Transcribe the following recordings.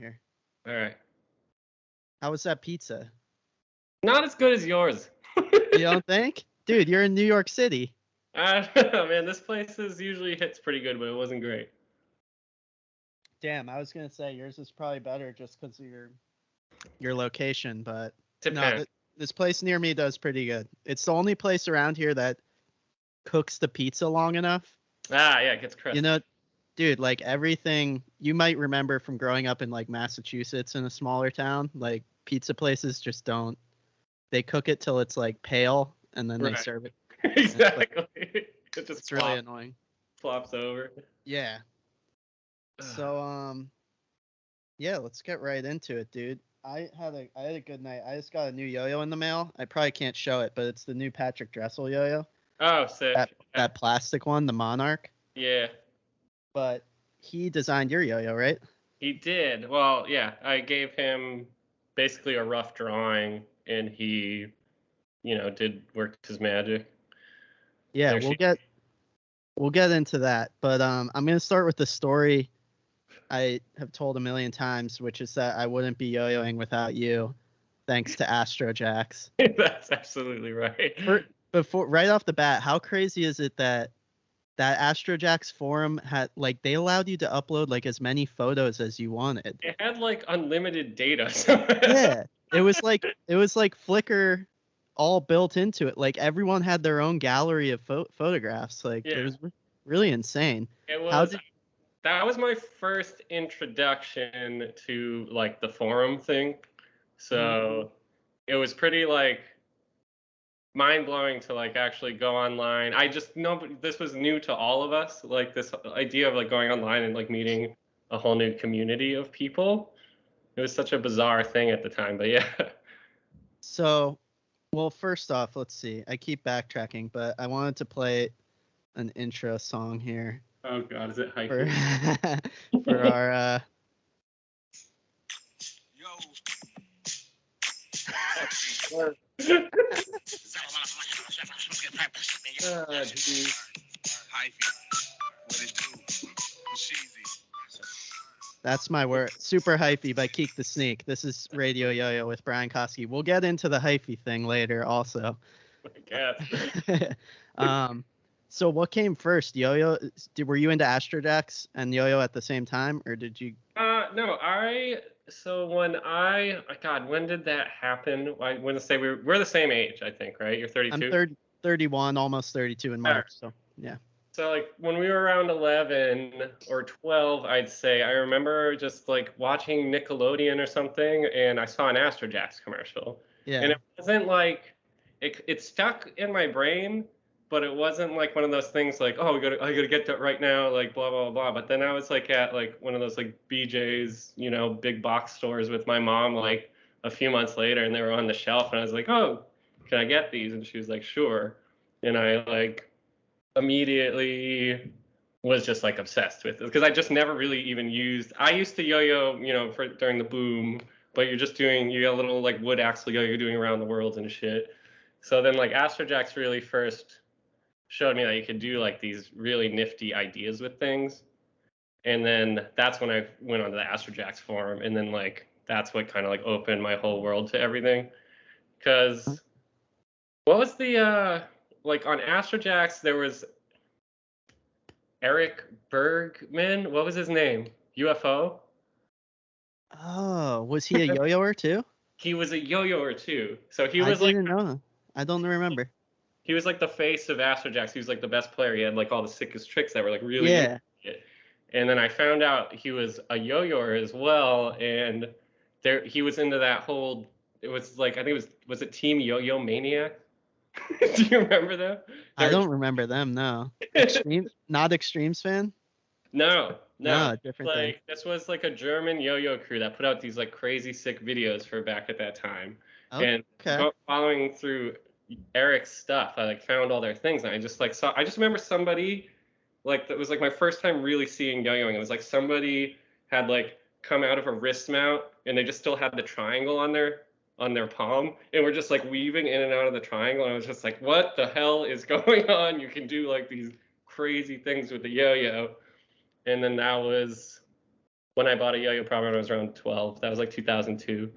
here. All right. How was that pizza? Not as good as yours. You don't think? Dude, you're in New York City. I don't know, man. This place usually hits pretty good, but it wasn't great. Damn, I was gonna say yours is probably better just because of your location, but Depends. this place near me does pretty good. It's the only place around here that cooks the pizza long enough. Yeah, it gets crispy. You know, dude, like everything you might remember from growing up in like Massachusetts in a smaller town, like pizza places just don't. They cook it till it's like pale and then they serve it. Exactly. It just it's really annoying. Flops over. Yeah. So yeah, let's get right into it, dude. I had a good night. I just got a new yo-yo in the mail. I probably can't show it, but it's the new Patrick Dressel yo-yo. Oh, sick. That plastic one, the Monarch. Yeah. But he designed your yo-yo, right? He did. Well, yeah. I gave him basically a rough drawing, and he, worked his magic. Yeah, we'll get into that. But I'm gonna start with the story I have told a million times, which is that I wouldn't be yo-yoing without you, thanks to Astrojacks. That's absolutely right. Right off the bat, how crazy is it that Astrojacks forum had they allowed you to upload like as many photos as you wanted? It had like unlimited data. Yeah, it was like Flickr all built into it. Like everyone had their own gallery of photographs. It was really insane. It was. That was my first introduction to like the forum thing. So it was pretty like mind-blowing to like actually go online. I just know this was new to all of us, like this idea of like going online and like meeting a whole new community of people. It was such a bizarre thing at the time, but yeah. So, well, first off, let's see. I keep backtracking, but I wanted to play an intro song here. Oh God, is it hype? For our That's my word. Super hyphy by Keek the Sneak. This is Radio Yo-Yo with Brian Cosky. We'll get into the hyphy thing later also. So what came first, yo-yo? Were you into Astrojacks and yo-yo at the same time, or did you? No, when did that happen? I want to say we're the same age, I think, right? You're 32? I'm 31, almost 32 in March, so yeah. So like when we were around 11 or 12, I'd say, I remember just like watching Nickelodeon or something, and I saw an Astrojacks commercial. Yeah. And it wasn't like, it stuck in my brain, but it wasn't like one of those things like, oh, I gotta get that right now, like blah blah blah. But then I was like at like one of those like BJ's, big box stores with my mom like a few months later, and they were on the shelf, and I was like, oh, can I get these? And she was like, sure. And I like immediately was just like obsessed with it because I just never really even used. I used to yo-yo, during the boom, but you got a little like wood axle yo-yo doing around the world and shit. So then like Astrojacks really first showed me that you could do like these really nifty ideas with things. And then that's when I went onto the Astrojacks forum, and then like that's what kind of like opened my whole world to everything. Because what was the like on Astrojacks there was Eric Bergman. What was his name? UFO? Oh, was he a yo-yoer too? He was a yo-yoer too. So he was I didn't know. I don't remember. He was like the face of Astrojacks. He was like the best player. He had like all the sickest tricks that were like really And then I found out he was a yo-yoer as well, and he was into that whole. It was like I think was it Team Yo-Yo Maniac? Do you remember them? I don't remember them. No. Not Extremes fan. No, different thing. This was like a German yo-yo crew that put out these like crazy sick videos for back at that time. Okay. And following through Eric's stuff, I like found all their things, and I just remember somebody like that was like my first time really seeing yo-yoing. It was like somebody had like come out of a wrist mount, and they just still had the triangle on their palm, and we're just like weaving in and out of the triangle, and I was just like, what the hell is going on? You can do like these crazy things with the yo-yo. And then that was when I bought a yo-yo probably when I was around 12. That was like 2002.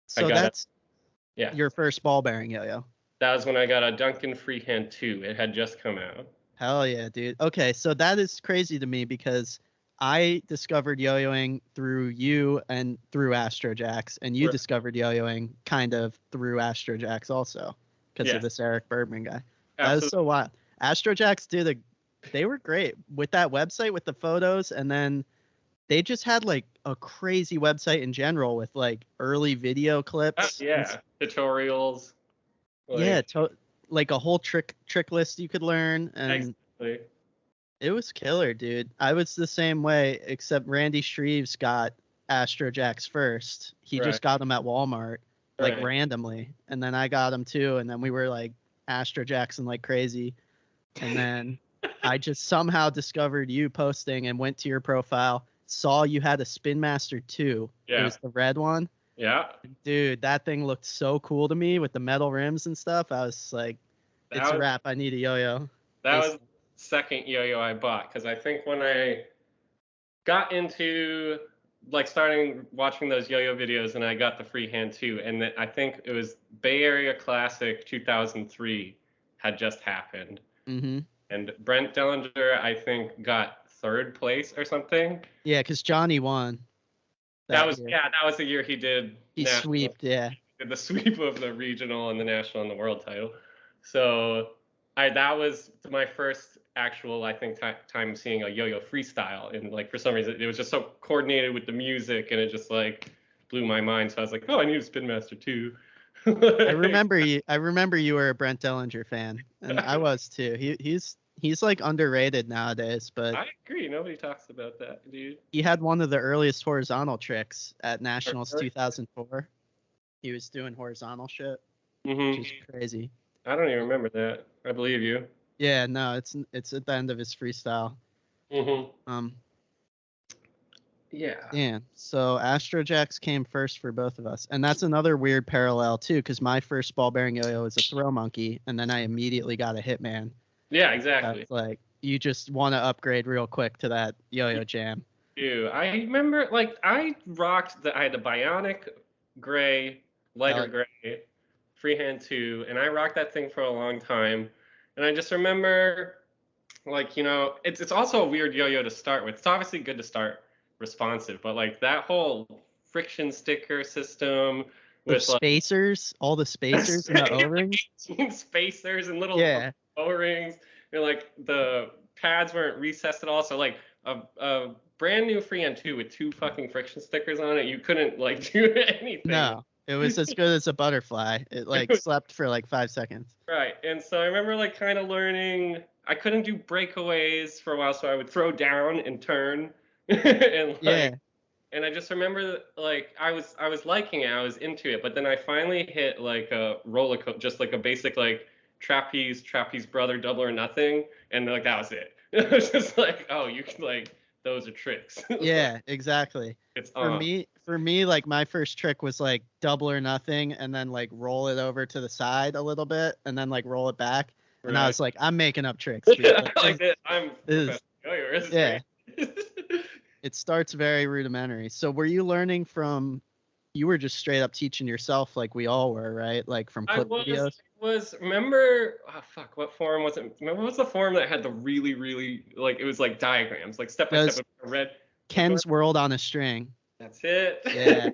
So that's yeah. your first ball bearing yo-yo. That was when I got a Duncan Freehand 2. It had just come out. Hell yeah, dude. Okay, so that is crazy to me because I discovered yo-yoing through you and through Astrojacks, and you discovered yo-yoing kind of through Astrojacks also because of this Eric Bergman guy. That is so wild. Astrojacks they were great with that website with the photos, and then they just had like a crazy website in general with like early video clips. Tutorials. Like a whole trick list you could learn, and it was killer, dude. I was the same way, except Randy Shreves got Astrojacks first. He just got them at Walmart, like randomly, and then I got them too, and then we were like Astrojacksing like crazy, and then I just somehow discovered you posting and went to your profile, saw you had a Spin Master 2. It was the red one. Yeah. Dude, that thing looked so cool to me with the metal rims and stuff. I was like, it's a wrap. I need a yo-yo. That was the second yo-yo I bought, because I think when I got into like starting watching those yo-yo videos and I got the Freehand 2, and I think it was Bay Area Classic 2003 had just happened. Mm-hmm. And Brent Dellinger, I think, got 3rd place or something. Yeah, because Johnny won. That was the year he did. He sweeped, did the sweep of the regional and the national and the world title. So that was my first actual, I think, time seeing a yo-yo freestyle, and like for some reason it was just so coordinated with the music, and it just like blew my mind. So I was like, oh, I need a Spin Master 2. I remember you were a Brent Dellinger fan, and I was too. He's like underrated nowadays, but I agree. Nobody talks about that, dude. He had one of the earliest horizontal tricks at Nationals 2004. He was doing horizontal shit, which is crazy. I don't even remember that. I believe you. Yeah, no, it's at the end of his freestyle. Yeah. So Astrojacks came first for both of us, and that's another weird parallel too, because my first ball bearing yo-yo was a Throw Monkey, and then I immediately got a Hitman. Yeah, exactly. That's like you just want to upgrade real quick to that YoYo Jam. Dude, I remember like I had the Bionic gray, lighter gray, Freehand 2, and I rocked that thing for a long time. And I just remember, like, you know, it's also a weird yo-yo to start with. It's obviously good to start responsive, but like that whole friction sticker system with spacers, all the spacers and the O-rings, spacers and little O-rings, and like the pads weren't recessed at all. So like a brand new Freehand 2 with 2 fucking friction stickers on it, you couldn't like do anything. No, it was as good as a butterfly. It like slept for like 5 seconds. Right, and so I remember like kind of learning. I couldn't do breakaways for a while, so I would throw down and turn. And like, and I just remember like I was liking it, I was into it, but then I finally hit like a roller coaster, just like a basic like trapeze brother, double or nothing, and like that was it. It was just like, oh, you can like, those are tricks. Yeah, exactly. It's for me like my first trick was like double or nothing, and then like roll it over to the side a little bit, and then like roll it back. Right. And I was like, I'm making up tricks. Like I'm It starts very rudimentary. So were you learning from, you were just straight up teaching yourself like we all were, right? Like from clip videos? Remember, what forum was it? Remember, what was the forum that had the really, really, like, it was like diagrams, like step by step of red. Ken's World on a String. That's it. Yeah.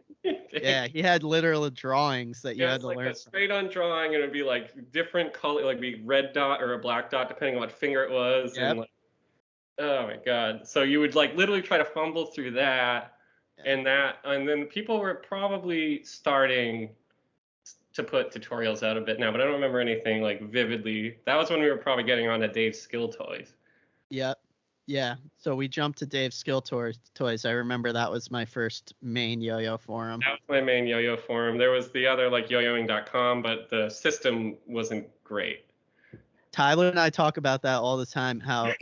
Yeah, he had literal drawings that you had to like learn. A straight on drawing, and it'd be like different color, like be red dot or a black dot, depending on what finger it was. Yep. And like, oh my God. So you would like literally try to fumble through that, and then people were probably starting to put tutorials out a bit now, but I don't remember anything like vividly. That was when we were probably getting on to Dave's Skill Toys. Yep. Yeah. So we jumped to Dave's Skill Toys. I remember that was my first main yo-yo forum. That was my main yo-yo forum. There was the other like yo-yoing.com, but the system wasn't great. Tyler and I talk about that all the time, how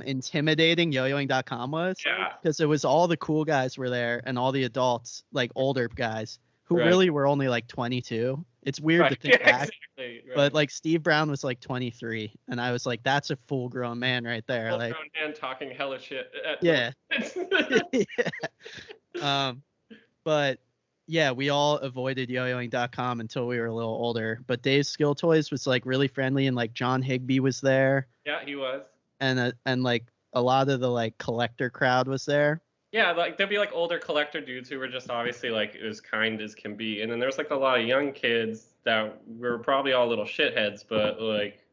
intimidating yo-yoing.com was. Yeah. Because it was all the cool guys were there and all the adults, like older guys, who really were only like 22. It's weird to think back. Exactly. But like Steve Brown was like 23, and I was like, that's a full grown man right there. Full like grown man talking hella shit. Yeah. Yeah. But yeah, we all avoided yo-yoing.com until we were a little older. But Dave's Skill Toys was like really friendly, and like John Higby was there. Yeah, he was. And like a lot of the like collector crowd was there. Yeah, like there'd be like older collector dudes who were just obviously like as kind as can be, and then there's like a lot of young kids that were probably all little shitheads, but like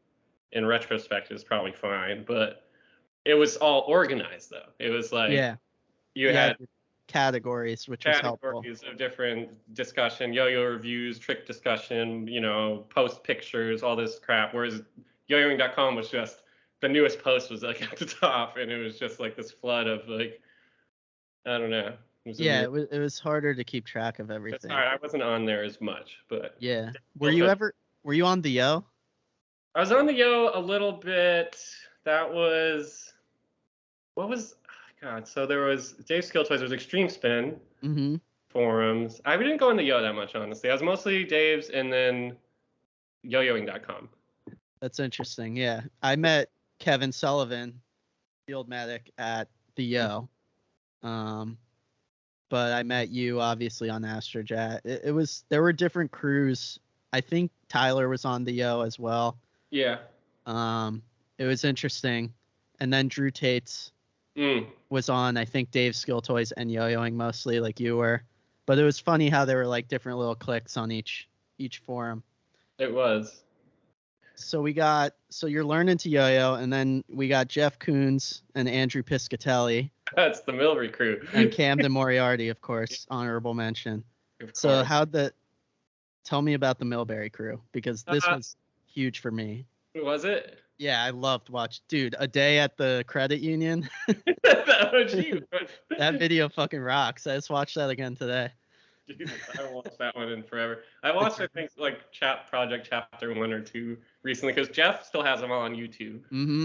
in retrospect it was probably fine. But it was all organized though. It was like you had categories, which was helpful. Categories of different discussion, yo-yo reviews, trick discussion, post pictures, all this crap. Whereas yo-yoing.com was just the newest post was like at the top, and it was just like this flood of like, I don't know. It was harder to keep track of everything. I wasn't on there as much, but yeah. Were you on the Yo? I was on the Yo a little bit. That was God. So there was Dave's Skill Toys. There was Extreme Spin forums. I didn't go on the Yo that much, honestly. I was mostly Dave's and then yo-yoing.com. That's interesting. Yeah, I met Kevin Sullivan, Field Medic, at the Yo. But I met you obviously on Astrojacks. There were different crews. I think Tyler was on the Yo as well. Yeah. It was interesting. And then Drew Tate's was on, I think, Dave's Skill Toys and yo-yoing mostly, like you were. But it was funny how there were like different little cliques on each forum. It was. So you're learning to yo-yo, and then we got Jeff Koons and Andrew Piscatelli. That's the Millbury Crew. And Camden Moriarty, of course, honorable mention. Of course. So tell me about the Millbury Crew, because this was huge for me. Was it? Yeah, I loved dude, a day at the credit union. That video fucking rocks. I just watched that again today. Jesus, I haven't watched that one in forever. I watched, I think, like Project Chapter 1 or 2 recently, because Jeff still has them all on YouTube.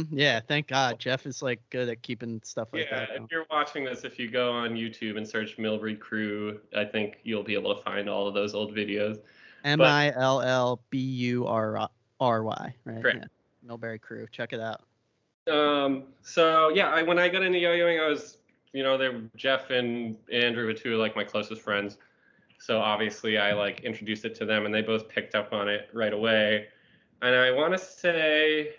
Yeah, thank God. Jeff is like good at keeping stuff like that. Yeah, if you're watching this, if you go on YouTube and search Millbury Crew, I think you'll be able to find all of those old videos. Millbury, right? Correct. Yeah. Millbury Crew. Check it out. So yeah, when I got into yo-yoing, I was, Jeff and Andrew were two of like my closest friends. So obviously I like introduced it to them, and they both picked up on it right away. And I want to say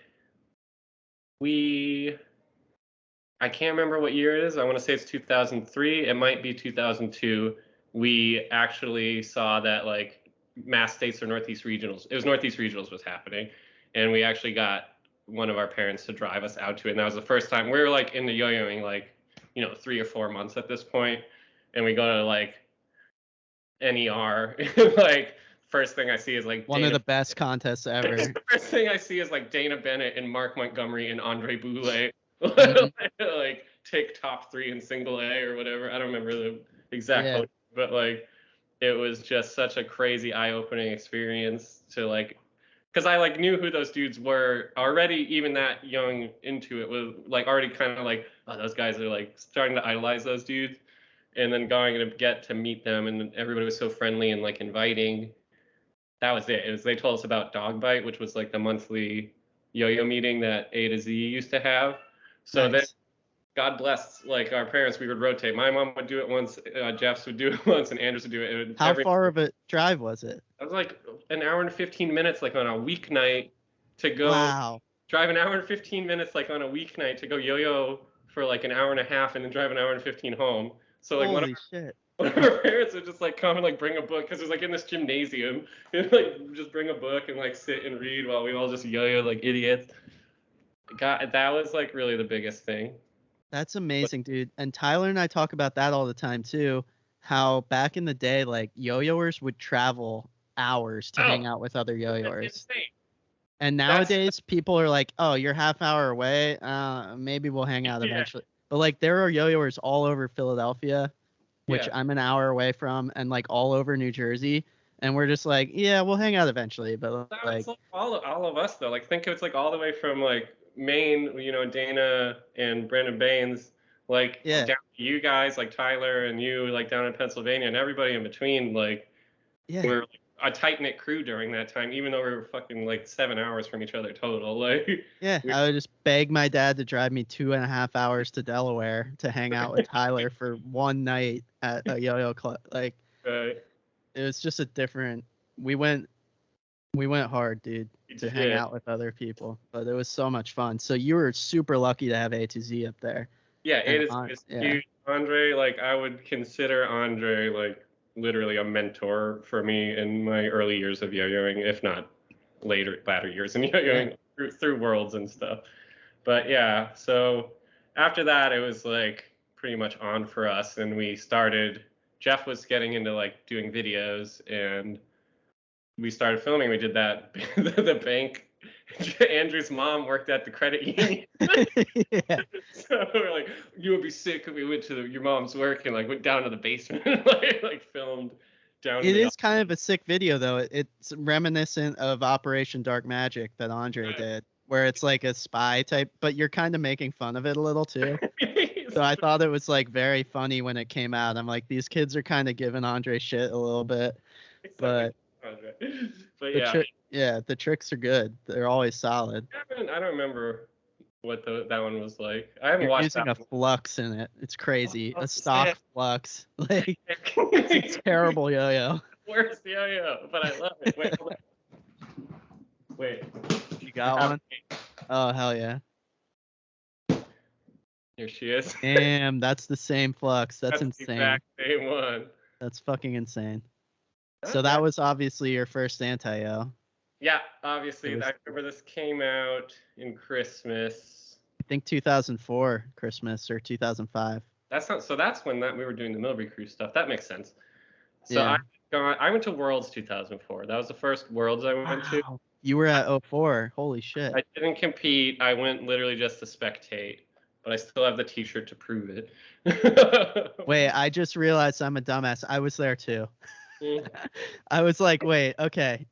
I can't remember what year it is. I want to say it's 2003. It might be 2002. We actually saw that like Mass States or Northeast Regionals. It was Northeast Regionals was happening. And we actually got one of our parents to drive us out to it. And that was the first time we were like into yo-yoing, like, 3 or 4 months at this point. And we go to like NER. Like, first thing I see is like one of the best contests ever. The first thing I see is like Dana Bennett and Mark Montgomery and Andre Boulay like take top 3 in single A or whatever. I don't remember the exact vote, but like it was just such a crazy eye-opening experience to like, because I like knew who those dudes were already. Even that young into it was like already kind of like, oh, those guys are like starting to idolize those dudes, and then going to get to meet them, and everybody was so friendly and like inviting. That was it. They told us about Dog Bite, which was like the monthly yo-yo meeting that A to Z used to have. So then, God bless, like our parents, we would rotate. My mom would do it once, Jeff's would do it once, and Andrews would do it. How far of a drive was it? It was like an hour and 15 minutes, like on a weeknight to go drive an hour and 15 minutes, like on a weeknight to go yo-yo for like an hour and a half, and then drive an hour and 15 home. So like Holy shit. One of our parents would just like come and like bring a book, because it was like in this gymnasium, and like just bring a book and like sit and read while we all just yo-yo like idiots. God, that was like really the biggest thing. That's amazing, dude. And Tyler and I talk about that all the time too. How back in the day, like yo-yoers would travel hours to hang out with other yo-yoers. And nowadays people are like, oh, you're half hour away. Maybe we'll hang out eventually. But like there are yo-yoers all over Philadelphia, which I'm an hour away from, and like all over New Jersey. And we're just like, yeah, we'll hang out eventually. But like all of us though, like think it's like all the way from like Maine, Dana and Brandon Baines, like down to you guys, like Tyler and you, like down in Pennsylvania, and everybody in between, like we're like a tight knit crew during that time, even though we were fucking like 7 hours from each other total. Like, yeah, I would just beg my dad to drive me 2.5 hours to Delaware to hang out with Tyler for one night at a yo-yo club. Like, right. it was just a different. We went hard, dude, to hang out with other people, but it was so much fun. So you were super lucky to have A to Z up there. Yeah, it is. It's huge. Andre, like I would consider Andre like literally a mentor for me in my early years of yo-yoing, if not latter years in yo-yoing through Worlds and stuff. But yeah, so after that, it was like pretty much on for us, and we started. Jeff was getting into like doing videos, and we started filming. We did that. The bank. Andrew's mom worked at the credit union. Yeah. So we're like, you would be sick if we went to your mom's work and like went down to the basement and like filmed down. It is kind of a sick video though. It's reminiscent of Operation Dark Magic that Andre did, where it's like a spy type, but you're kind of making fun of it a little too. So I thought it was like very funny when it came out. I'm like, these kids are kind of giving Andre shit a little bit, but yeah, the tricks are good. They're always solid. I don't remember what that one was like. I haven't watched using that a Flux in it. It's crazy. A stock Flux. Like, it's a terrible yo-yo. Worst yo-yo, but I love it. Wait. You got one? Oh, hell yeah. Here she is. Damn, that's the same Flux. That's insane. The exact same one. That's fucking insane. So that was obviously your first anti-yo. Yeah, obviously. I remember this came out in Christmas. I think 2004 Christmas or 2005. That's when we were doing the Millbury Crew stuff. That makes sense. So yeah. I went to Worlds 2004. That was the first Worlds I went to. You were at 04. Holy shit. I didn't compete. I went literally just to spectate, but I still have the t-shirt to prove it. Wait, I just realized I'm a dumbass. I was there too. I was like, wait, okay.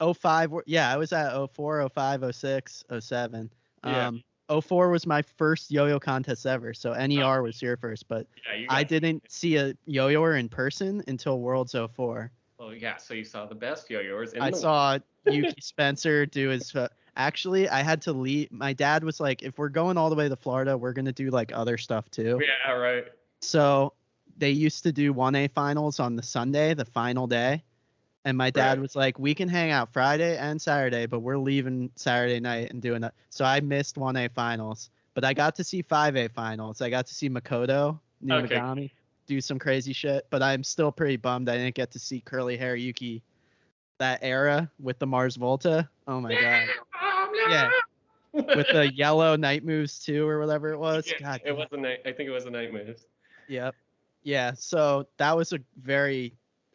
05, yeah, I was at 04, 05, 06, 07. Yeah. 04 was my first yo-yo contest ever, so NER was your first, but I didn't see a yo-yoer in person until Worlds 04. Oh yeah, so you saw the best yo-yoers. I saw Yuki Spencer do his. Actually, I had to leave. My dad was like, if we're going all the way to Florida, we're gonna do like other stuff too. Yeah, right. So they used to do 1A finals on the Sunday, the final day. And my dad was like, we can hang out Friday and Saturday, but we're leaving Saturday night and doing that. So I missed 1A finals, but I got to see 5A finals. I got to see Makoto Nagagami do some crazy shit, but I'm still pretty bummed I didn't get to see curly hair Yuki that era with the Mars Volta. Oh my God. Yeah. With the yellow night moves too, or whatever it was. Yeah, God, it was the night. I think it was the night moves. Yep. Yeah. So that was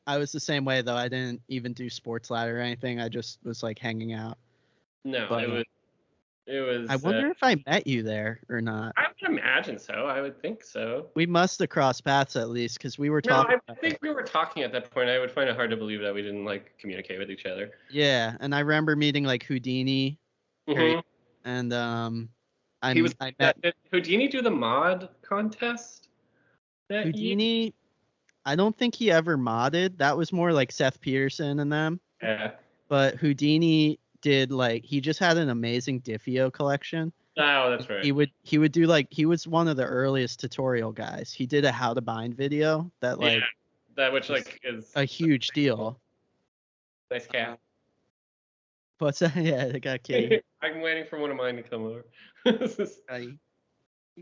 I was the same way though. I didn't even do sports ladder or anything. I just was like hanging out. No, but it was. I wonder if I met you there or not. I would imagine so. I would think so. We must have crossed paths at least because we were talking. I think we were talking at that point. I would find it hard to believe that we didn't like communicate with each other. Yeah, and I remember meeting like Houdini, and Did Houdini do the mod contest? Houdini. I don't think he ever modded. That was more like Seth Peterson and them. Yeah. But Houdini did he just had an amazing Diffio collection. Oh, that's right. He would do he was one of the earliest tutorial guys. He did a how to bind video that is a huge deal. Nice cat. What's that? Yeah, it got kitty. I'm waiting for one of mine to come over. You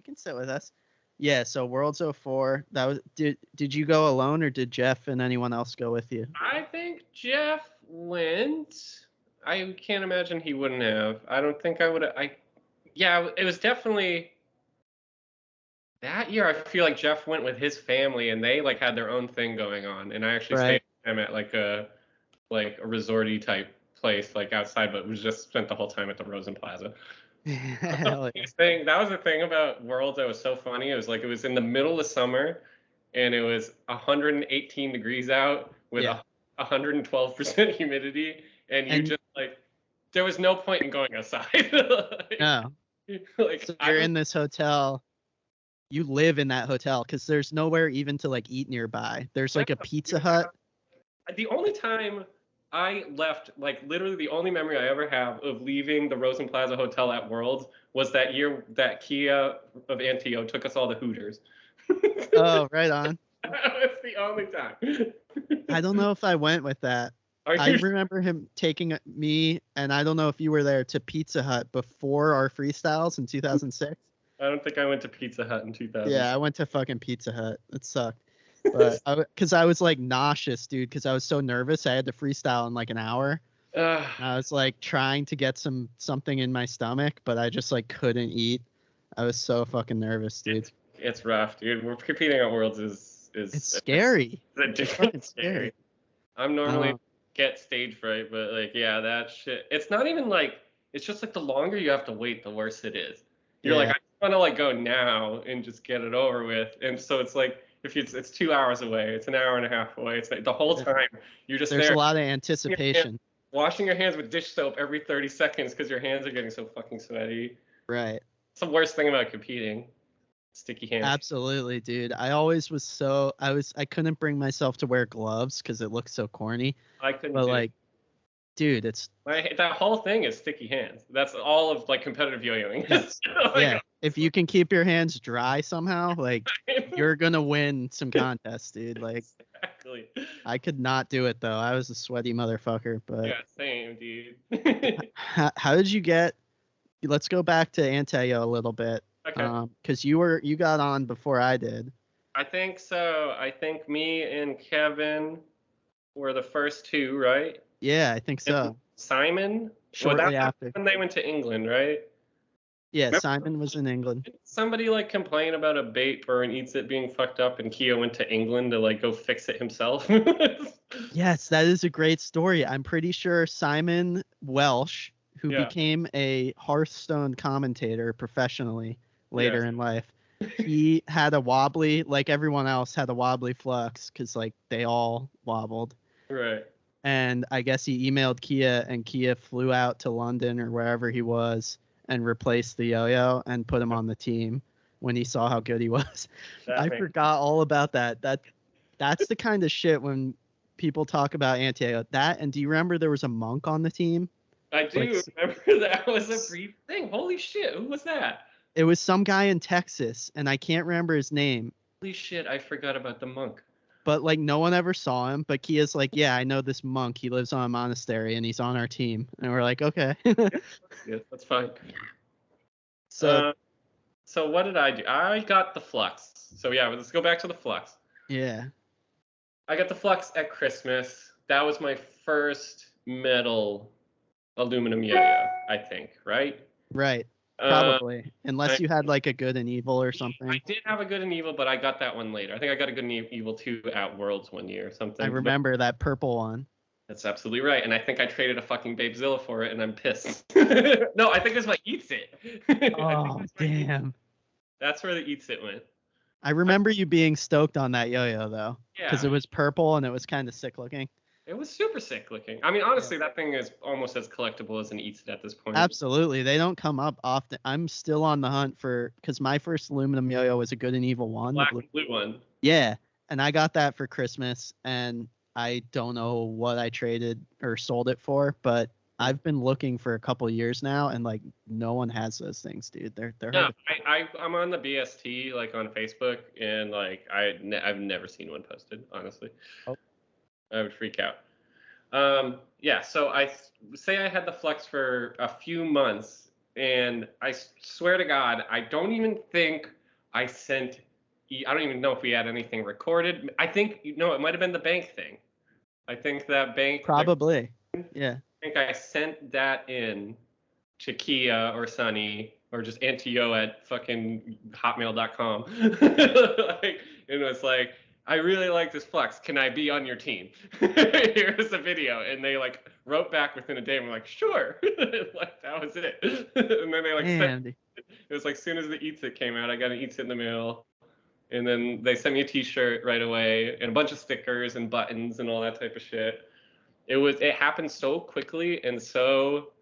can sit with us. Yeah, so Worlds 04, that was did you go alone or did Jeff and anyone else go with you? I think Jeff went. I can't imagine he wouldn't have. I don't think I would have. Yeah, it was definitely that year. I feel like Jeff went with his family and they had their own thing going on, and I actually stayed with him at a resorty type place outside, but we just spent the whole time at the Rosen Plaza. That was the thing about Worlds that was so funny. It was in the middle of summer and it was 118 degrees out with 112% humidity, and you just there was no point in going outside. No. So you're in this hotel. You live in that hotel because there's nowhere even to eat nearby. There's a Pizza Hut. The only time I left, like, literally the only memory I ever have of leaving the Rosen Plaza Hotel at Worlds was that year that Kia of Antio took us all to Hooters. Oh, right on. That's the only time. I don't know if I went with that. I remember him taking me, and I don't know if you were there, to Pizza Hut before our freestyles in 2006. I don't think I went to Pizza Hut in 2000. Yeah, I went to fucking Pizza Hut. It sucked. But because I was like nauseous, dude, because I was so nervous. I had to freestyle in like an hour. I was like trying to get something in my stomach, but I just like couldn't eat. I was so fucking nervous, dude. It's rough, dude. We're competing at Worlds is it's scary. It's fucking scary. I'm normally get stage fright, but like, yeah, that shit. It's not even like, it's just like the longer you have to wait, the worse it is. You're like, I just want to like go now and just get it over with. And so it's like, if it's 2 hours away, it's an hour and a half away. It's like the whole time you're just there's there. A lot of anticipation. Washing your hands with dish soap every 30 seconds because your hands are getting so fucking sweaty. Right. It's the worst thing about competing. Sticky hands. Absolutely, dude. I always was I couldn't bring myself to wear gloves because it looks so corny. I couldn't. But like, dude, that whole thing is sticky hands. That's all of like competitive yo-yoing. Yeah. If you can keep your hands dry somehow, like you're gonna win some contests, dude. Like, exactly. I could not do it though. I was a sweaty motherfucker. But yeah, same, dude. how did you get? Let's go back to Anteo a little bit. Okay. Because you got on before I did. I think so. I think me and Kevin were the first two, right? Yeah, I think so. And Simon? Shortly after. When they went to England, right? Yeah, remember, Simon was in England. Did somebody like complain about a bait or an eats it being fucked up, and Keo went to England to like go fix it himself? Yes, that is a great story. I'm pretty sure Simon Welsh, who became a Hearthstone commentator professionally later in life, he had a wobbly, like everyone else had a wobbly Flux, because like they all wobbled. Right. And I guess he emailed Kia, and Kia flew out to London or wherever he was and replaced the yo-yo and put him on the team when he saw how good he was. I forgot all about that. That's the kind of shit when people talk about Anteo. That, and do you remember there was a monk on the team? I do remember that was a brief thing. Holy shit, who was that? It was some guy in Texas, and I can't remember his name. Holy shit, I forgot about the monk. But like no one ever saw him. But Kia's like, yeah, I know this monk. He lives on a monastery, and he's on our team. And we're like, okay. Yeah, that's fine. So what did I do? I got the Flux. So yeah, let's go back to the Flux. Yeah. I got the Flux at Christmas. That was my first metal aluminum yo-yo, I think, right? Right. Probably. Unless you had like a good and evil or something. I did have a good and evil, but I got that one later. I think I got a good and evil 2 at Worlds one year or something. I remember that purple one. That's absolutely right. And I think I traded a fucking Babezilla for it, and I'm pissed. No, I think it was my Eats It. Oh, damn. That's where the Eats It went. I remember you being stoked on that yo-yo, though. Yeah. Because it was purple, and it was kind of sick looking. It was super sick looking. I mean, honestly, that thing is almost as collectible as an Eats It at this point. Absolutely. They don't come up often. I'm still on the hunt because my first aluminum yo-yo was a good and evil 1. Black and blue one. Yeah. And I got that for Christmas, and I don't know what I traded or sold it for, but I've been looking for a couple years now, and like no one has those things, dude. They're hard. I'm on the BST like on Facebook, and like I've never seen one posted, honestly. Oh. I would freak out. Yeah, so I say I had the Flux for a few months, and I swear to God, I don't even think I sent. I don't even know if we had anything recorded. I think it might have been the bank thing. I think that bank. Probably. Yeah. I think I sent that in to Kia or Sunny or just Antio at fucking hotmail.com. Like, and it was like, I really like this Flux. Can I be on your team? Here's the video. And they like wrote back within a day and were like, sure. Like, that was it. And then they like sent it was like, as soon as the Eats It came out, I got an Eats It in the mail. And then they sent me a t-shirt right away and a bunch of stickers and buttons and all that type of shit. It happened so quickly and so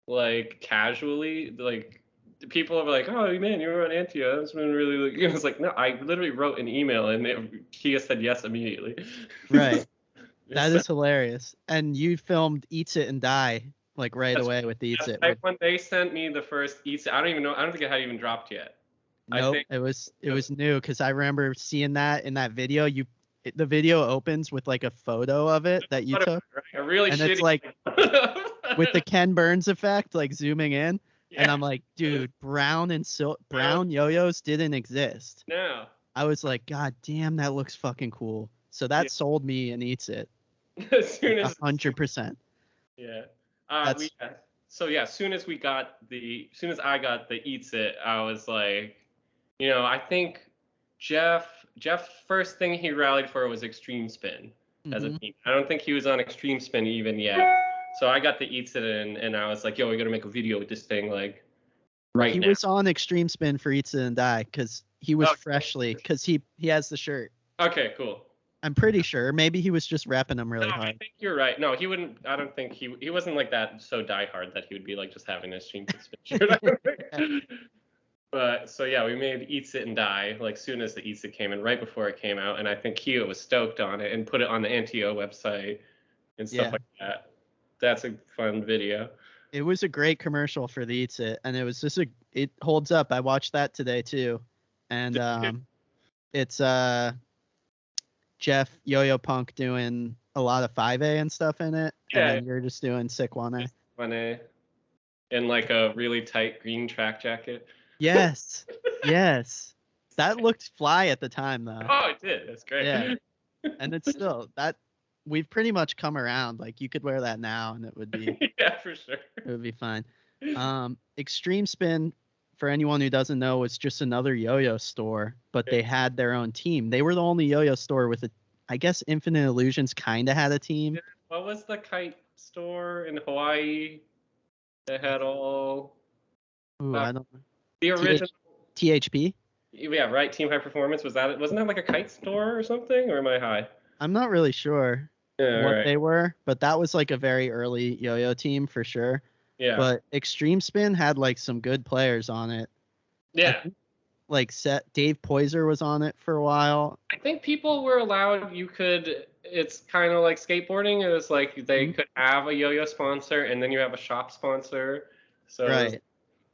like casually, like people were like, oh man, you were on Antio. That's been really like, it was like, no, I literally wrote an email and Kia said yes immediately. Right. That is hilarious. And you filmed Eats It and Die like right away with the Eats It. When they sent me the first Eats It, I don't even know. I don't think it had even dropped yet. Nope, it was new because I remember seeing that in that video. The video opens with like a photo of it that you took, a really and shitty it's like with the Ken Burns effect, like zooming in, and I'm like, dude, brown yo-yos didn't exist. No. I was like, God damn, that looks fucking cool. So that sold me and Eats It. As soon as 100%. Yeah. So yeah, as soon as I got the Eats It, I was like, I think Jeff first thing he rallied for was Extreme Spin as a team. I don't think he was on Extreme Spin even yet. So I got the Eats It and I was like, yo, we gotta make a video with this thing like right now. He was on Extreme Spin for Eats It and Die because he was freshly because he has the shirt. Okay, cool. I'm pretty sure. Maybe he was just rapping them really hard. I think you're right. No, he wouldn't. I don't think he wasn't like that so diehard that he would be like just having a Extreme Spin shirt. But so yeah, we made Eats It and Die like soon as the Eats It came in, right before it came out, and I think Kia was stoked on it and put it on the NTO website and stuff like that. That's a fun video. It was a great commercial for the Eats It, and it was just it holds up. I watched that today too, and it's Jeff Yo-Yo Punk doing a lot of 5A and stuff in it, and then you're just doing sick 1A. 1A, in like a really tight green track jacket. Yes, yes. That looked fly at the time, though. Oh, it did. That's great. Yeah, and it's still that we've pretty much come around. Like you could wear that now, and it would be for sure. It would be fine. Extreme Spin, for anyone who doesn't know, was just another yo-yo store, but they had their own team. They were the only yo-yo store with I guess Infinite Illusions kind of had a team. What was the kite store in Hawaii that had all? Ooh, I don't know. The original THP? Yeah, right. Team High Performance, wasn't that like a kite store or something, or am I high? I'm not really sure what they were, but that was like a very early yo-yo team for sure. Yeah. But Extreme Spin had like some good players on it. Yeah. Like Dave Poyser was on it for a while. I think people were allowed. It's kind of like skateboarding. It was like they could have a yo-yo sponsor and then you have a shop sponsor. So right.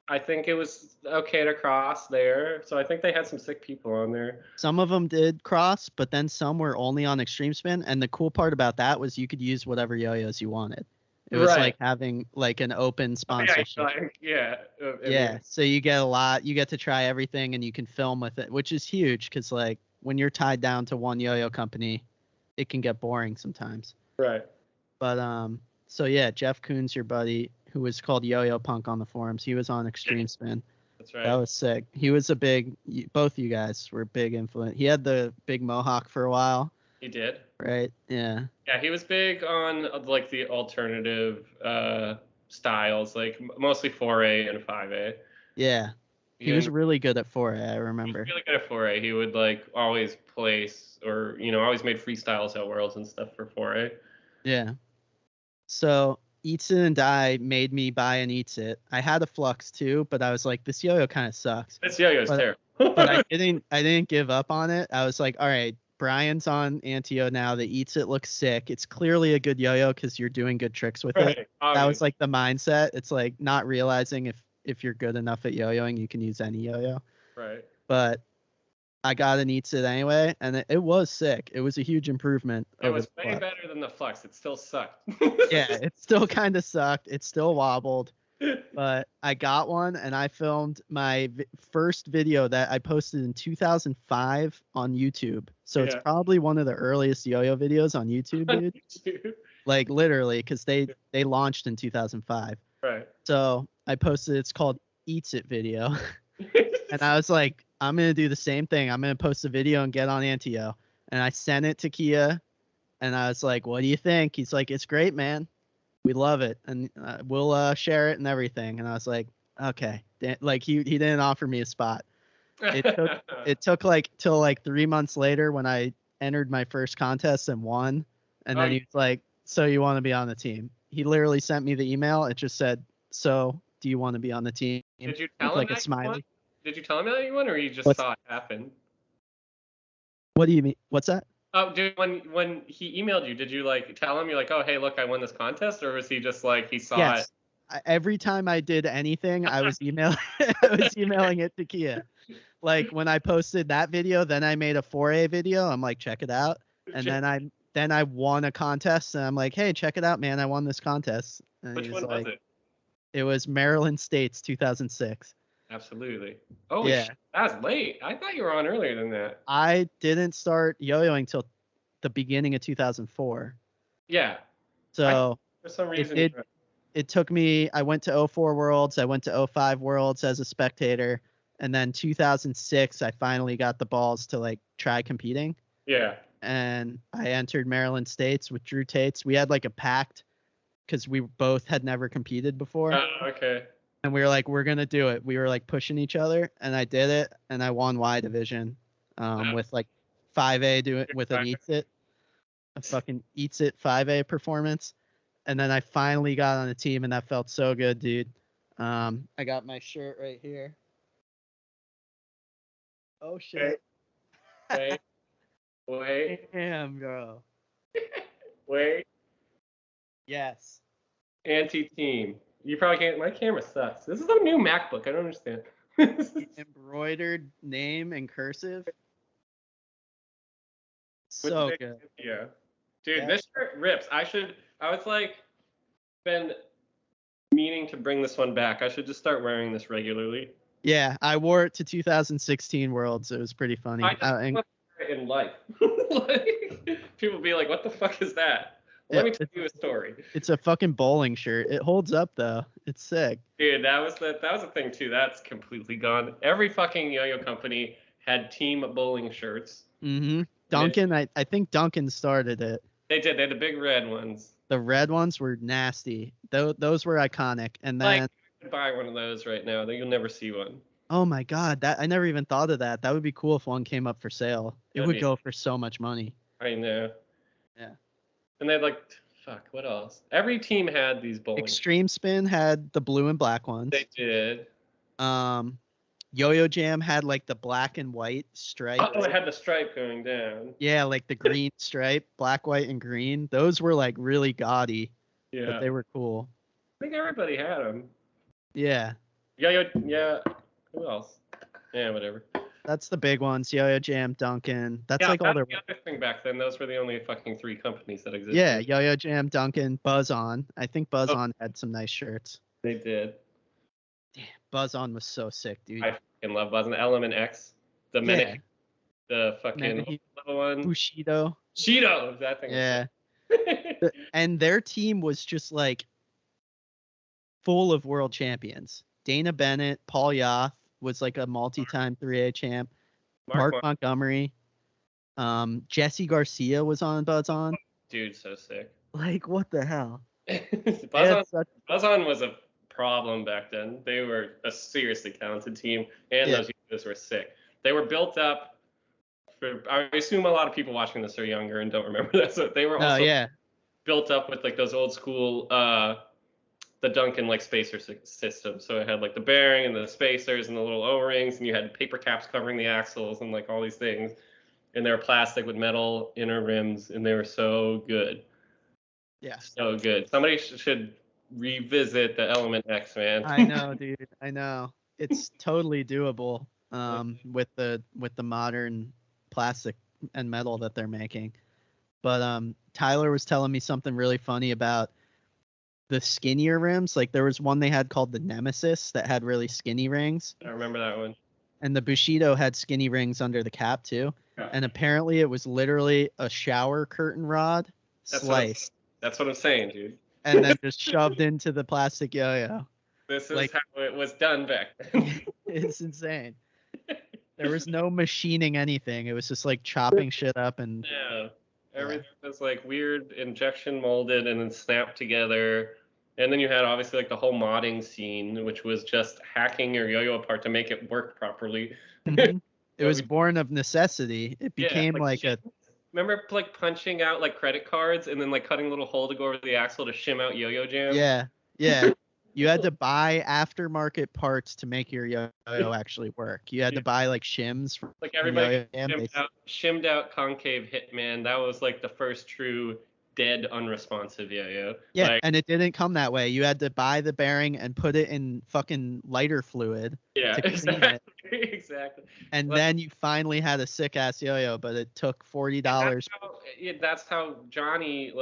I think it was okay to cross there. So I think they had some sick people on there. Some of them did cross, but then some were only on Extreme Spin. And the cool part about that was you could use whatever yo-yos you wanted. It was like having like an open sponsorship. Yeah. So you get a lot. You get to try everything and you can film with it, which is huge because like when you're tied down to one yo-yo company, it can get boring sometimes. Right. But so yeah, Jeff Koons, your buddy, who was called Yo-Yo Punk on the forums, he was on Extreme Spin. That's right. That was sick. He was both you guys were big influence. He had the big mohawk for a while. He did. Right. Yeah. Yeah, he was big on like the alternative styles, like mostly 4A and 5A. Yeah. He was really good at 4A, I remember. He was really good at 4A. He would like always place or always made freestyles at Worlds and stuff for 4A. Yeah. So Eats It and Die made me buy an Eats It. I had a Flux too, but I was like, this yo-yo kind of sucks. This yo-yo's terrible. But I didn't give up on it. I was like, all right, Brian's on Antio now. The Eats It looks sick. It's clearly a good yo-yo because you're doing good tricks with it. That was like the mindset. It's like not realizing if you're good enough at yo-yoing, you can use any yo-yo. Right. But I got an Eats It anyway, and it was sick. It was a huge improvement. It was way better than the Flux. It still sucked. Yeah, it still kind of sucked. It still wobbled. But I got one, and I filmed my first video that I posted in 2005 on YouTube. So it's probably one of the earliest yo-yo videos on YouTube, dude. Like literally, because they launched in 2005. Right. So I posted. It's called Eats It video, and I was like, I'm gonna do the same thing. I'm gonna post a video and get on Antio. And I sent it to Kia, and I was like, "What do you think?" He's like, "It's great, man. We love it, and we'll share it and everything." And I was like, "Okay." Like he didn't offer me a spot. It took like till like 3 months later when I entered my first contest and won, and then he was like, "So you want to be on the team?" He literally sent me the email. It just said, "So do you want to be on the team?" Did you tell him like that a smiley? Did you tell him that you won, or you just saw it happen? What do you mean? What's that? Oh, dude, when he emailed you, did you like tell him you're like, oh, hey, look, I won this contest, or was he just like he saw it? Yes. Every time I did anything, I was emailing it to Kia. Like when I posted that video, then I made a 4A video. I'm like, check it out. And then I won a contest, and I'm like, hey, check it out, man. I won this contest. And Which one was it? It was Maryland States 2006. Absolutely. Oh, yeah. shit, that was late. I thought you were on earlier than that. I didn't start yo-yoing until the beginning of 2004. Yeah. So for some reason, it took me. I went to 04 Worlds. I went to 05 Worlds as a spectator, and then 2006 I finally got the balls to like try competing. Yeah. And I entered Maryland States with Drew Tates. We had like a pact because we both had never competed before. Oh, okay. And we were like, we're gonna do it. We were like pushing each other, and I did it, and I won Y division, with like 5A with an Eats It, a fucking Eats It 5A performance, and then I finally got on a team, and that felt so good, dude. I got my shirt right here. Oh shit. Wait. Damn, bro. Wait. Yes. Anti-team. You probably can't. My camera sucks. This is a new MacBook. I don't understand. Embroidered name in cursive. So good. Yeah. Dude, this shirt rips. I was like, been meaning to bring this one back. I should just start wearing this regularly. Yeah, I wore it to 2016 Worlds. It was pretty funny. I just wear it in life. Like, people be like, what the fuck is that? Let me tell you a story. It's a fucking bowling shirt. It holds up though. It's sick. Dude, that was a thing too. That's completely gone. Every fucking yo-yo company had team bowling shirts. Mm-hmm. Duncan, I think Duncan started it. They did. They had the big red ones. The red ones were nasty. Those were iconic. And then like, you could buy one of those right now. You'll never see one. Oh my god, that I never even thought of that. That would be cool if one came up for sale. It would go for so much money. I know. Yeah. And they'd like, fuck, what else? Every team had these bowling. Extreme Spin had the blue and black ones. They did. YoYo Jam had like the black and white stripe. Oh, it had the stripe going down. Yeah, like the green stripe, black, white, and green. Those were like really gaudy. Yeah. But they were cool. I think everybody had them. Yeah. Yeah. Who else? Yeah, whatever. That's the big ones. YoYo Jam, Duncan. That's like all their. The other thing back then. Those were the only fucking 3 companies that existed. Yeah, YoYo Jam, Duncan, Buzz On. I think Buzz On had some nice shirts. They did. Damn, Buzz On was so sick, dude. I fucking love Buzz On. Element X, the Medic, the fucking little one. Bushido. Cheeto, that thing. Yeah. And their team was just like full of world champions. Dana Bennett, Paul Yoth was like a multi-time 3A champ. Mark Montgomery. Jesse Garcia was on Buzz On. Dude, so sick. Like, what the hell? Buzz On was a problem back then. They were a seriously talented team, and those videos were sick. They were built up for, I assume a lot of people watching this are younger and don't remember that. So they were also built up with like those old school the Duncan like spacer system. So it had like the bearing and the spacers and the little O-rings, and you had paper caps covering the axles and like all these things. And they were plastic with metal inner rims, and they were so good. Yeah. So good. Somebody should revisit the Element X, man. I know, dude. I know. It's totally doable with the modern plastic and metal that they're making. But Tyler was telling me something really funny about the skinnier rims. Like there was one they had called the Nemesis that had really skinny rings. I remember that one. And the Bushido had skinny rings under the cap too. Yeah. And apparently it was literally a shower curtain rod sliced. That's what I'm saying, dude. And then just shoved into the plastic yo-yo. This is like, how it was done back then. It's insane. There was no machining anything. It was just like chopping shit up and everything was like weird injection molded and then snapped together. And then you had obviously like the whole modding scene, which was just hacking your yo-yo apart to make it work properly. Mm-hmm. It was born of necessity. It became like a. Remember like punching out like credit cards and then like cutting a little hole to go over the axle to shim out YoYo Jam? Yeah. You had to buy aftermarket parts to make your yo-yo actually work. You had to buy like shims from Like everybody Yo-Yo Jam. shimmed out concave Hitman. That was like the first true dead unresponsive yo-yo. Yeah, Like, and it didn't come that way. You had to buy the bearing and put it in fucking lighter fluid yeah, to clean it. exactly. And Like, then you finally had a sick ass yo-yo, but it took $40. That's how Johnny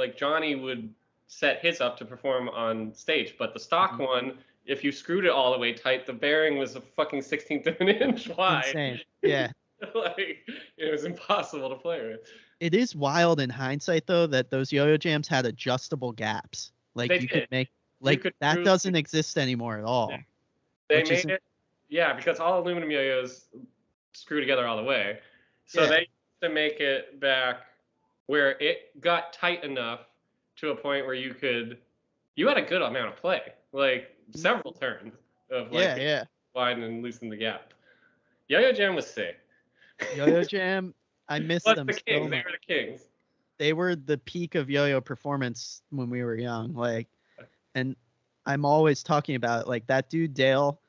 would set his up to perform on stage. But the stock one, if you screwed it all the way tight, the bearing was a fucking 1/16 of an inch wide. Insane. Yeah. Like, it was impossible to play with. It is wild in hindsight though that those yo-yo jams had adjustable gaps. Like They you did. could make like could that really- doesn't exist anymore at all. Yeah. They which made isn't- it, yeah, because all aluminum yo-yos screw together all the way. So they used to make it back where it got tight enough to a point where you had a good amount of play, like several turns of like widen and loosen the gap. Yo-Yo Jam was sick. Yo-Yo Jam, I miss them. The Kings, they were the Kings. They were the peak of yo-yo performance when we were young. Like, and I'm always talking about it. Like that dude Dale,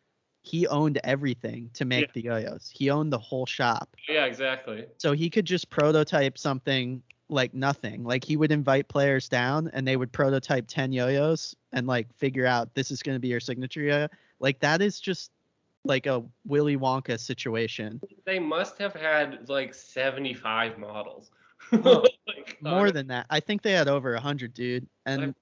he owned everything to make the yo-yos. He owned the whole shop. Yeah, exactly. So he could just prototype something like nothing. Like he would invite players down and they would prototype 10 yo-yos and like figure out this is going to be your signature yo-yo. Like that is just like a Willy Wonka situation. They must have had like 75 models. Like, more than that. I think they had over 100, dude. And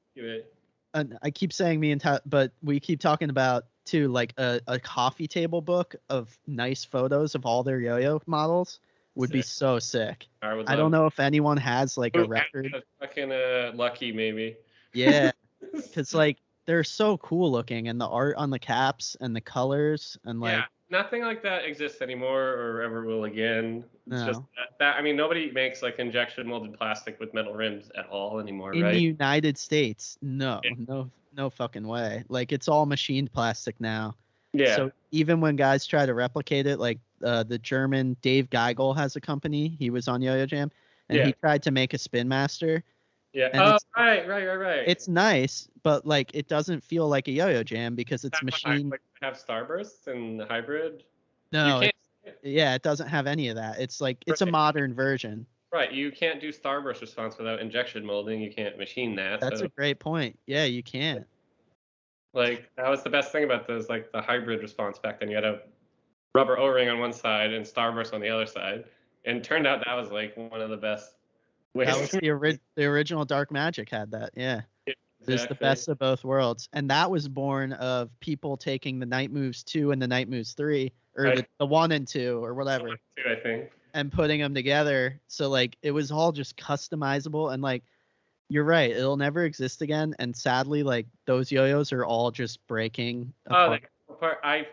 I keep saying but we keep talking about too like a coffee table book of nice photos of all their yo-yo models would be so sick. I don't know if anyone has like a record. Fucking Lucky maybe. Yeah, because like they're so cool looking, and the art on the caps and the colors and like nothing like that exists anymore or ever will again. It's just that I mean nobody makes like injection molded plastic with metal rims at all anymore, in right? the United States. No fucking way. Like it's all machined plastic now. Yeah. So even when guys try to replicate it, like the German Dave Geigel has a company. He was on Yo-Yo Jam, and he tried to make a Spin Master. Yeah. Oh, right. It's nice, but like it doesn't feel like a Yo-Yo Jam because it's machined. Like have starbursts and hybrid. No. It doesn't have any of that. It's like it's a modern version. Right. You can't do starburst response without injection molding. You can't machine that. That's a great point. Yeah, you can't. Like that was the best thing about those, like the hybrid response back then. You had a rubber O-ring on one side and starburst on the other side, and it turned out that was like one of the best ways. That was the original Dark Magic had that. Yeah, exactly. It was the best of both worlds, and that was born of people taking the Night Moves 2 and the Night Moves 3, or the 1 and 2 or whatever, 2, I think, and putting them together. So like it was all just customizable, and like you're right, it'll never exist again. And sadly, like those yo-yos are all just breaking apart. I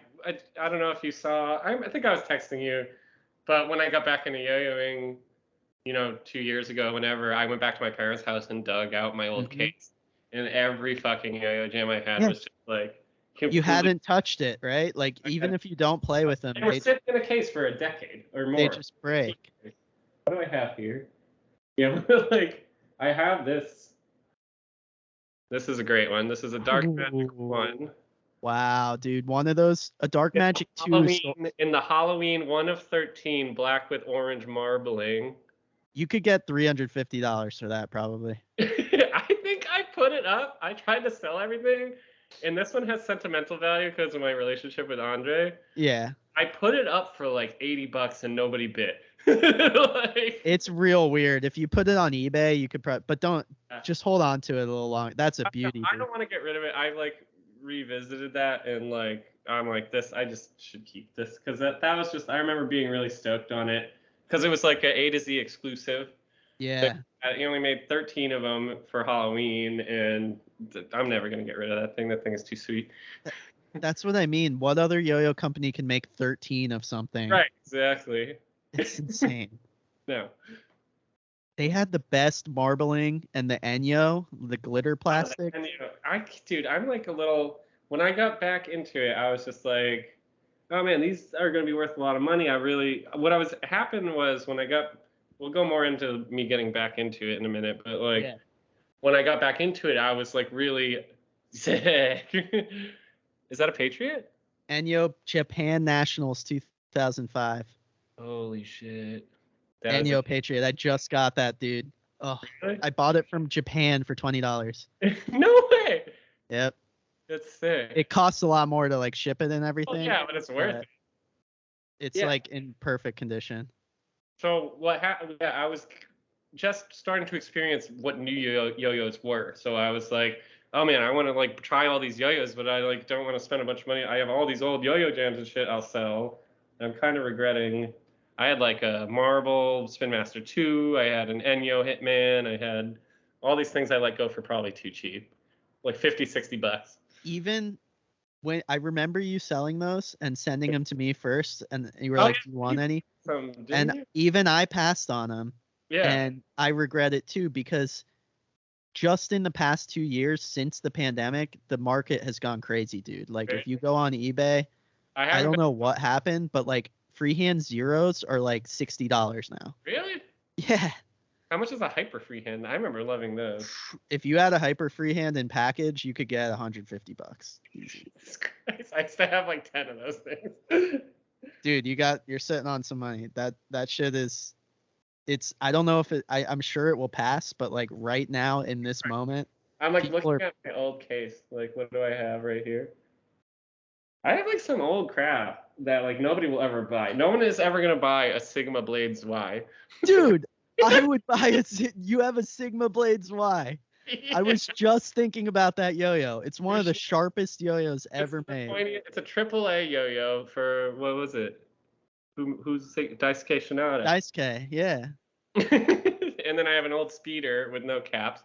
don't know if you saw. I think I was texting you, but when I got back into yo-yoing, 2 years ago, whenever I went back to my parents' house and dug out my old case, and every fucking yo-yo jam I had was just like you hadn't touched it, right? Like even if you don't play with them, they were sitting in a case for a decade or more. They just break. What do I have here? Yeah, like I have this. This is a great one. This is a Dark Magic 1. Wow, dude. One of those, a Dark Magic 2. In the Halloween 1 of 13, black with orange marbling. You could get $350 for that, probably. I think I put it up. I tried to sell everything. And this one has sentimental value because of my relationship with Andre. Yeah. I put it up for like $80 and nobody bid. It's real weird. If you put it on eBay, you could but don't just hold on to it a little longer. That's a beauty. I don't want to get rid of it. I like revisited that and like I'm like this. I just should keep this because that was just. I remember being really stoked on it because it was like a to Z exclusive. Yeah. He only made 13 of them for Halloween, and I'm never gonna get rid of that thing. That thing is too sweet. That's what I mean. What other yo-yo company can make 13 of something? Right. Exactly. It's insane. No. They had the best marbling and the Enyo, the glitter plastic. I'm like a little. When I got back into it, I was just like, oh man, these are going to be worth a lot of money. Happened was when I got. We'll go more into me getting back into it in a minute, but like when I got back into it, I was like really sick. Is that a Patriot? Enyo Japan Nationals 2005. Holy shit. Enyo Patriot. I just got that, dude. Oh, Really? I bought it from Japan for $20. No way. Yep. That's sick. It costs a lot more to like ship it and everything. Yeah, but it's worth it. It's like in perfect condition. So what happened? Yeah, I was just starting to experience what new yo-yos were. So I was like, oh man, I want to like try all these yo-yos, but I like don't want to spend a bunch of money. I have all these old yo-yo jams and shit I'll sell. I'm kind of regretting. I had like a Marble Spin Master 2. I had an Enyo Hitman. I had all these things I let go for probably too cheap, like 50, 60 bucks. Even when I remember you selling those and sending them to me first, and you were like, "Do you want any?" And even I passed on them. Yeah. And I regret it too, because just in the past 2 years since the pandemic, the market has gone crazy, dude. Like if you go on eBay, I don't know what happened, but like freehand zeros are like $60 now. Really? Yeah. How much is a Hyperfreehand? I remember loving those. If you had a Hyperfreehand in package, you could get $150. Jesus Christ. I used to have like 10 of those things. Dude, you're sitting on some money. That shit is, I don't know if I'm sure it will pass, but like right now in this moment, I'm like looking at my old case. Like, what do I have right here? I have like some old crap that like nobody will ever buy. No one is ever gonna buy a Sigma Blades Y. Dude, I would buy you have a Sigma Blades Y. Yeah. I was just thinking about that yo-yo. It's one of the sharpest yo-yos ever made. It's a AAA yo-yo for, what was it? Who's Daisuke Shinada? Daisuke, yeah. And then I have an old speeder with no caps.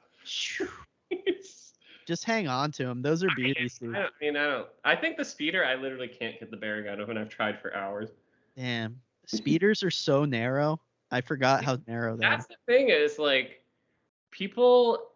Just hang on to them. Those are beauties, dude. I think the speeder, I literally can't get the bearing out of, and I've tried for hours. Damn. Speeders are so narrow. I forgot how narrow they are. That's the thing is, like, people,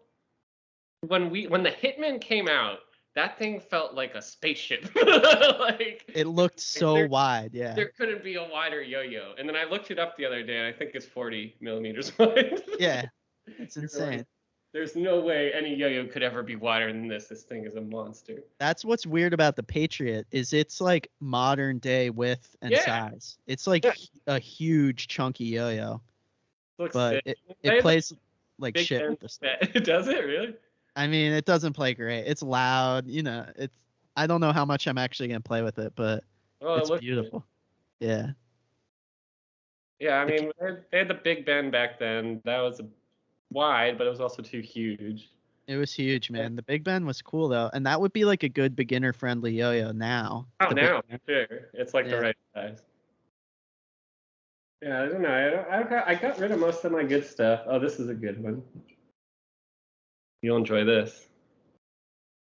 when the Hitman came out, that thing felt like a spaceship. Like, it looked so wide, yeah. There couldn't be a wider yo-yo. And then I looked it up the other day, and I think it's 40 millimeters wide. Yeah, it's insane. Like, there's no way any yo-yo could ever be wider than this. This thing is a monster. That's what's weird about the Patriot, is it's like modern day width and size. It's like a huge chunky yo-yo. But it plays like shit with the stuff. Does it really? I mean, it doesn't play great. It's loud, I don't know how much I'm actually gonna play with it, but it's beautiful. Yeah. Yeah, I mean, they had the Big Ben back then. That was wide, but it was also too huge. It was huge, man. The Big Ben was cool though, and that would be like a good beginner-friendly yo-yo now. Oh, now, sure. It's like the right size. Yeah, I don't know. I got rid of most of my good stuff. Oh, this is a good one. You'll enjoy this.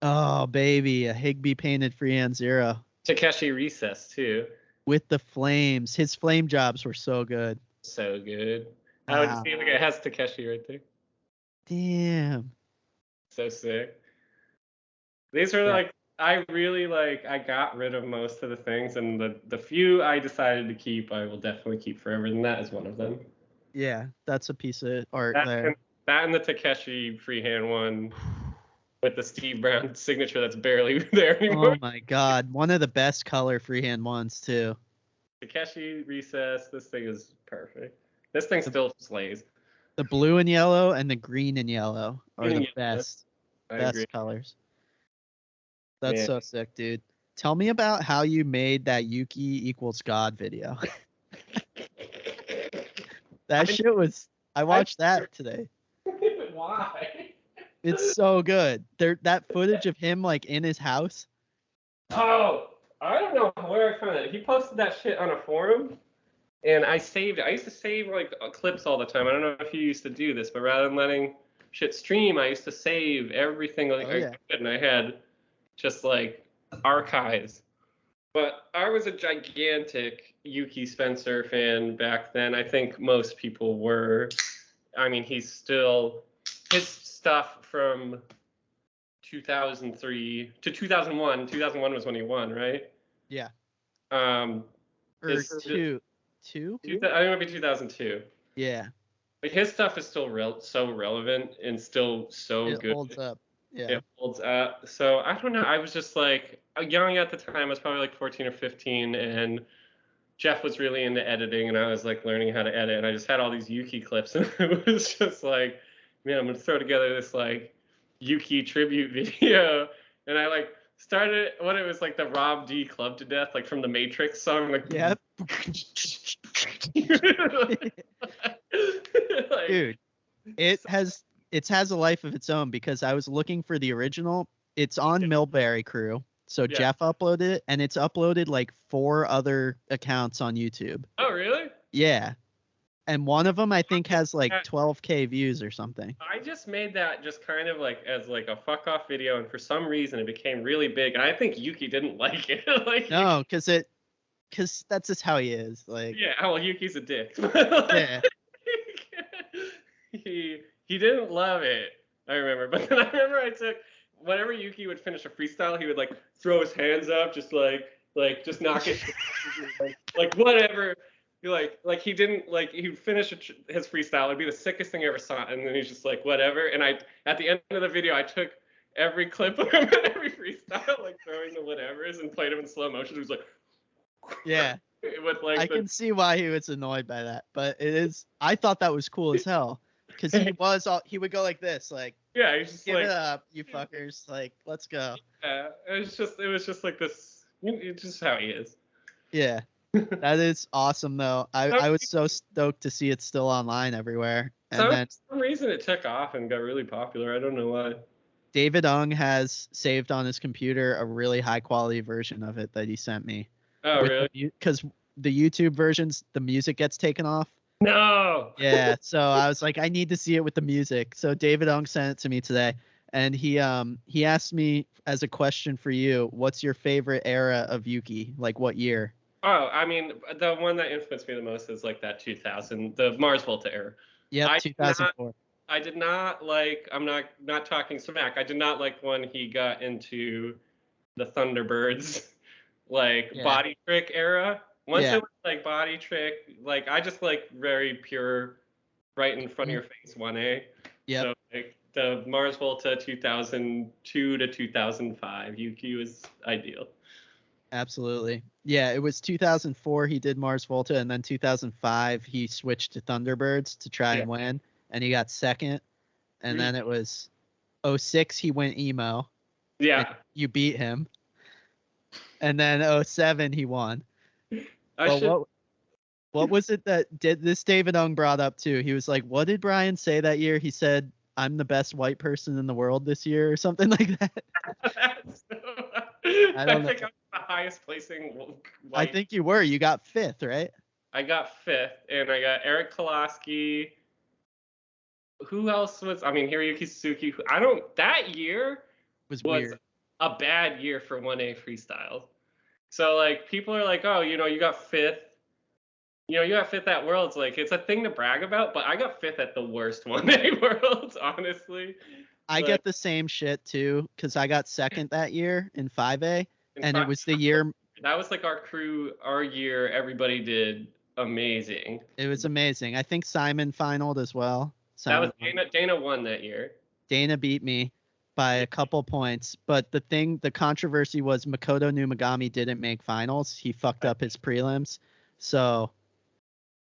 Oh, baby, a Higby painted freehand zero. Takeshi Recess, too. With the flames. His flame jobs were so good. So good. I would see, like, it has Takeshi right there. Damn. So sick. These are like, I got rid of most of the things, and the few I decided to keep, I will definitely keep forever, and that is one of them. Yeah, that's a piece of art there. That and the Takeshi freehand one with the Steve Brown signature that's barely there anymore. Oh my god, one of the best color freehand ones too. Takeshi Recess, this thing is perfect. This thing still slays. The blue and yellow and the green and yellow are the best colors. That's so sick, dude. Tell me about how you made that Yuki equals God video. That shit was, I watched that today. Why? It's so good. That footage of him like in his house. Oh, I don't know where I found it. He posted that shit on a forum, and I saved it. I used to save like clips all the time. I don't know if you used to do this, but rather than letting shit stream, I used to save everything I could, and I had just like archives. But I was a gigantic Yuki Spencer fan back then. I think most people were. I mean, he's still, his stuff from 2003 to 2001. 2001 was when he won, right? Yeah. Or two? I think it might be 2002. Yeah. But his stuff is still so relevant and still so good. It holds up. Yeah. It holds up. So I don't know. I was just like young at the time. I was probably like 14 or 15, and Jeff was really into editing, and I was like learning how to edit. And I just had all these Yuki clips, and it was just like, man, I'm gonna throw together this like Yuki tribute video. And I like started what it was like the Rob D Club to Death, like from the Matrix song, like. Yep. Like, Dude, it has a life of its own because I was looking for the original. It's on Millbury Crew. So Yeah. Jeff uploaded it, and it's uploaded like 4 other accounts on YouTube. Oh, really? Yeah. And one of them I think has like 12K views or something. I just made that just kind of like as like a fuck off video, and for some reason it became really big, and I think Yuki didn't like it. Like, No, because that's just how he is. Like, yeah, well, Yuki's a dick. yeah. he didn't love it, I remember. But then I remember I took whenever Yuki would finish a freestyle, he would like throw his hands up, just like just knock it, like whatever. Like he didn't like he'd finish his freestyle. It'd be the sickest thing I ever saw, and then he's just like whatever. And I at the end of the video, I took every clip of him and every freestyle, like throwing the whatevers, and played him in slow motion. He was like, Yeah. with like I can see why he was annoyed by that, but it is. I thought that was cool as hell because he would go like this, like, yeah, he's just give like, it up, you fuckers, like, let's go. yeah, it was just like this. It's just how he is. Yeah. That is awesome though. I was so stoked to see it still online everywhere. And then For some reason it took off and got really popular. I don't know why. David Ung has saved on his computer a really high quality version of it that he sent me. Oh, really? Because the YouTube versions, the music gets taken off. No. Yeah, so I was like, I need to see it with the music. So David Ung sent it to me today, and he asked me as a question for you, what's your favorite era of Yuki? Like what year? Oh, I mean, the one that influenced me the most is like that 2000, the Mars Volta era. Yep, 2004. I did not like. I'm not talking smack. I did not like when he got into the Thunderbirds, like body trick era. Once it was like body trick, like I just like very pure, right in front of your face 1A. Yeah. So like the Mars Volta 2002 to 2005, Yuki was ideal. Absolutely. Yeah, it was 2004 he did Mars Volta, and then 2005 he switched to Thunderbirds to try and win, and he got second. And then it was 06 he went emo. Yeah. You beat him. And then 07 he won. What was it that this David Ung brought up too? He was like, what did Brian say that year? He said, I'm the best white person in the world this year or something like that. I don't know. think I was the highest placing white. I think you were. You got 5th, right? I got 5th, and I got Eric Koloski. Who else was? I mean, Hiroyuki Suzuki. That year was weird. A bad year for 1A freestyle. So like people are like, oh, you got 5th. You got 5th at Worlds. Like it's a thing to brag about, but I got 5th at the worst 1A Worlds, honestly. I get the same shit too, because I got 2nd that year in 5A, and it was the year. That was like our year. Everybody did amazing. It was amazing. I think Simon finaled as well. That was Dana won that year. Dana beat me by a couple points, but the controversy was Makoto Nagagami didn't make finals. He fucked up his prelims, so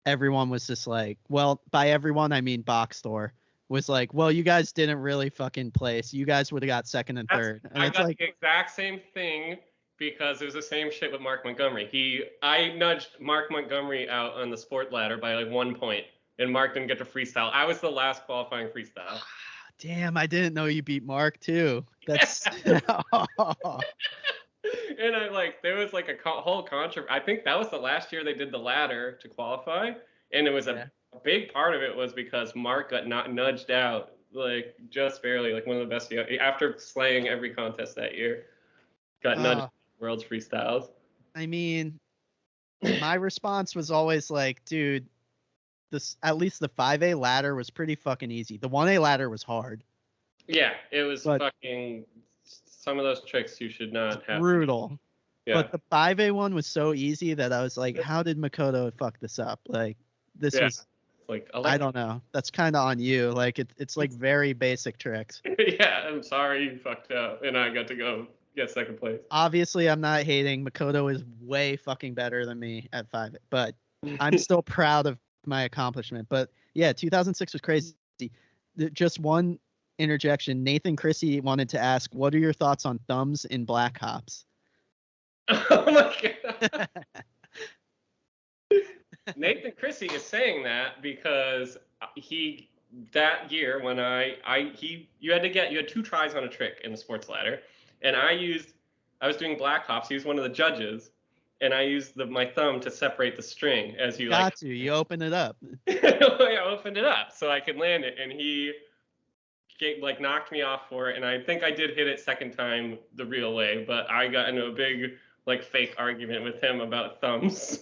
everyone was just like, well, by everyone I mean Box Store was like, well, you guys didn't really fucking place. You guys would have got 2nd and 3rd. And I got the exact same thing because it was the same shit with Mark Montgomery. I nudged Mark Montgomery out on the sport ladder by like 1 point, and Mark didn't get to freestyle. I was the last qualifying freestyle. Damn, I didn't know you beat Mark too. That's And there was like a whole controversy. I think that was the last year they did the ladder to qualify, and it was a big part of it was because Mark got not nudged out, like just barely, like one of the best after slaying every contest that year, got nudged World's freestyles. I mean, my response was always like, dude, at least the 5A ladder was pretty fucking easy. The 1A ladder was hard. Yeah, it was fucking. Some of those tricks you should not have. Brutal. Yeah. But the 5A one was so easy that I was like, how did Makoto fuck this up? Like, this was Like I don't know. That's kind of on you. Like it's like very basic tricks. Yeah, I'm sorry you fucked up, and I got to go get second place. Obviously, I'm not hating. Makoto is way fucking better than me at 5, but I'm still proud of my accomplishment. But yeah, 2006 was crazy. Just one interjection. Nathan Chrissy wanted to ask, what are your thoughts on thumbs in Black Hops? Oh my god. Nathan Chrissy is saying that because that year when you had 2 tries on a trick in the sports ladder, and I was doing Black Hops. He was one of the judges, and I used my thumb to separate the string as you You open it up. I opened it up so I could land it, and he knocked me off for it, and I think I did hit it second time the real way, but I got into a big fake argument with him about thumbs.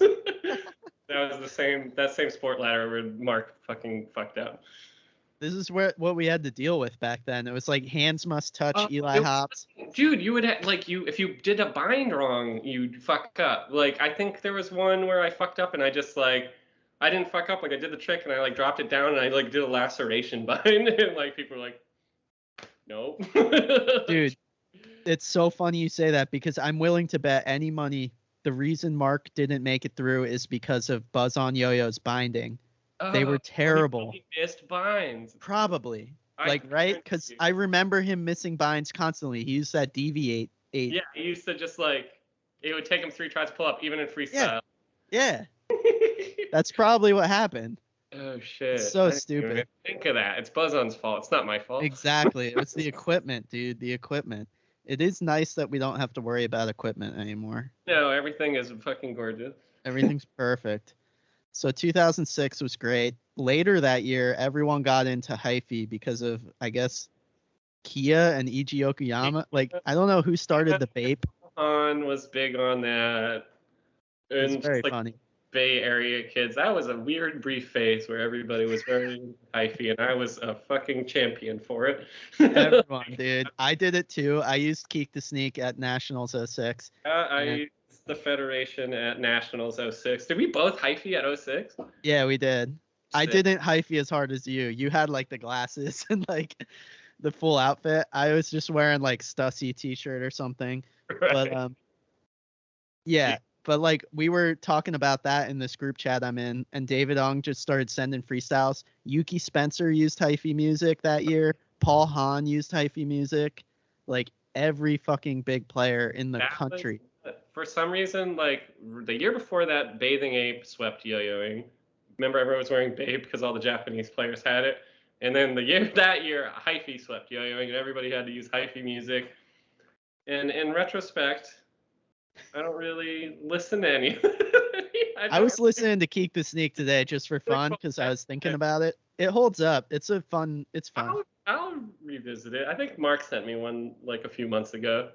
That was that same sport ladder where Mark fucking fucked up. This is what we had to deal with back then. It was like hands must touch Eli Hops. Dude, you would if you did a bind wrong, you'd fuck up. I think there was one where I fucked up and I just I didn't fuck up. I did the trick and I dropped it down and I did a laceration bind and people were like, nope. Dude, it's so funny you say that because I'm willing to bet any money the reason Mark didn't make it through is because of Buzz on Yo-Yo's binding. They were terrible. He missed binds. Probably. Right? Because I remember him missing binds constantly. He used that deviate 8. Yeah, he used to just it would take him 3 tries to pull up, even in freestyle. Yeah. That's probably what happened. Oh shit. It's so stupid. Think of that. It's Buzz-On's fault. It's not my fault. Exactly. It's the equipment, dude. The equipment. It is nice that we don't have to worry about equipment anymore. No, everything is fucking gorgeous. Everything's perfect. So 2006 was great. Later that year, everyone got into hyphy because of, I guess, Kia and Iji Okuyama. I don't know who started the Bape. Han was big on that. And it's very funny. Bay Area kids. That was a weird brief phase where everybody was very hyphy, and I was a fucking champion for it. Everyone, dude. I did it too. I used Keek the Sneak at Nationals 06. I used the Federation at Nationals 06. Did we both hyphy at 06? Yeah, we did. Sick. I didn't hyphy as hard as you. You had the glasses and the full outfit. I was just wearing Stussy t-shirt or something. Right. But yeah. But we were talking about that in this group chat I'm in, and David Ong just started sending freestyles. Yuki Spencer used hyphy music that year. Paul Hahn used hyphy music. Every fucking big player in the country. For some reason, the year before that, Bathing Ape swept yo-yoing. Remember, everyone was wearing Babe because all the Japanese players had it. And then that year, hyphy swept yo-yoing, and everybody had to use hyphy music. And in retrospect, I don't really listen to any. I was listening to Keek the Sneak today just for fun because I was thinking about it. It holds up. It's fun. I'll revisit it. I think Mark sent me one a few months ago.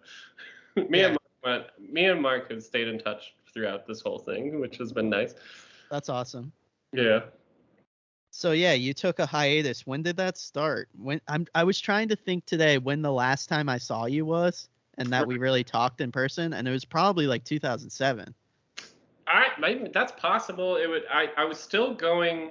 Me and Mark have stayed in touch throughout this whole thing, which has been nice. That's awesome. Yeah. So yeah, you took a hiatus. When did that start? I was trying to think today when the last time I saw you was. And that we really talked in person, and it was probably 2007. Maybe that's possible. I was still going.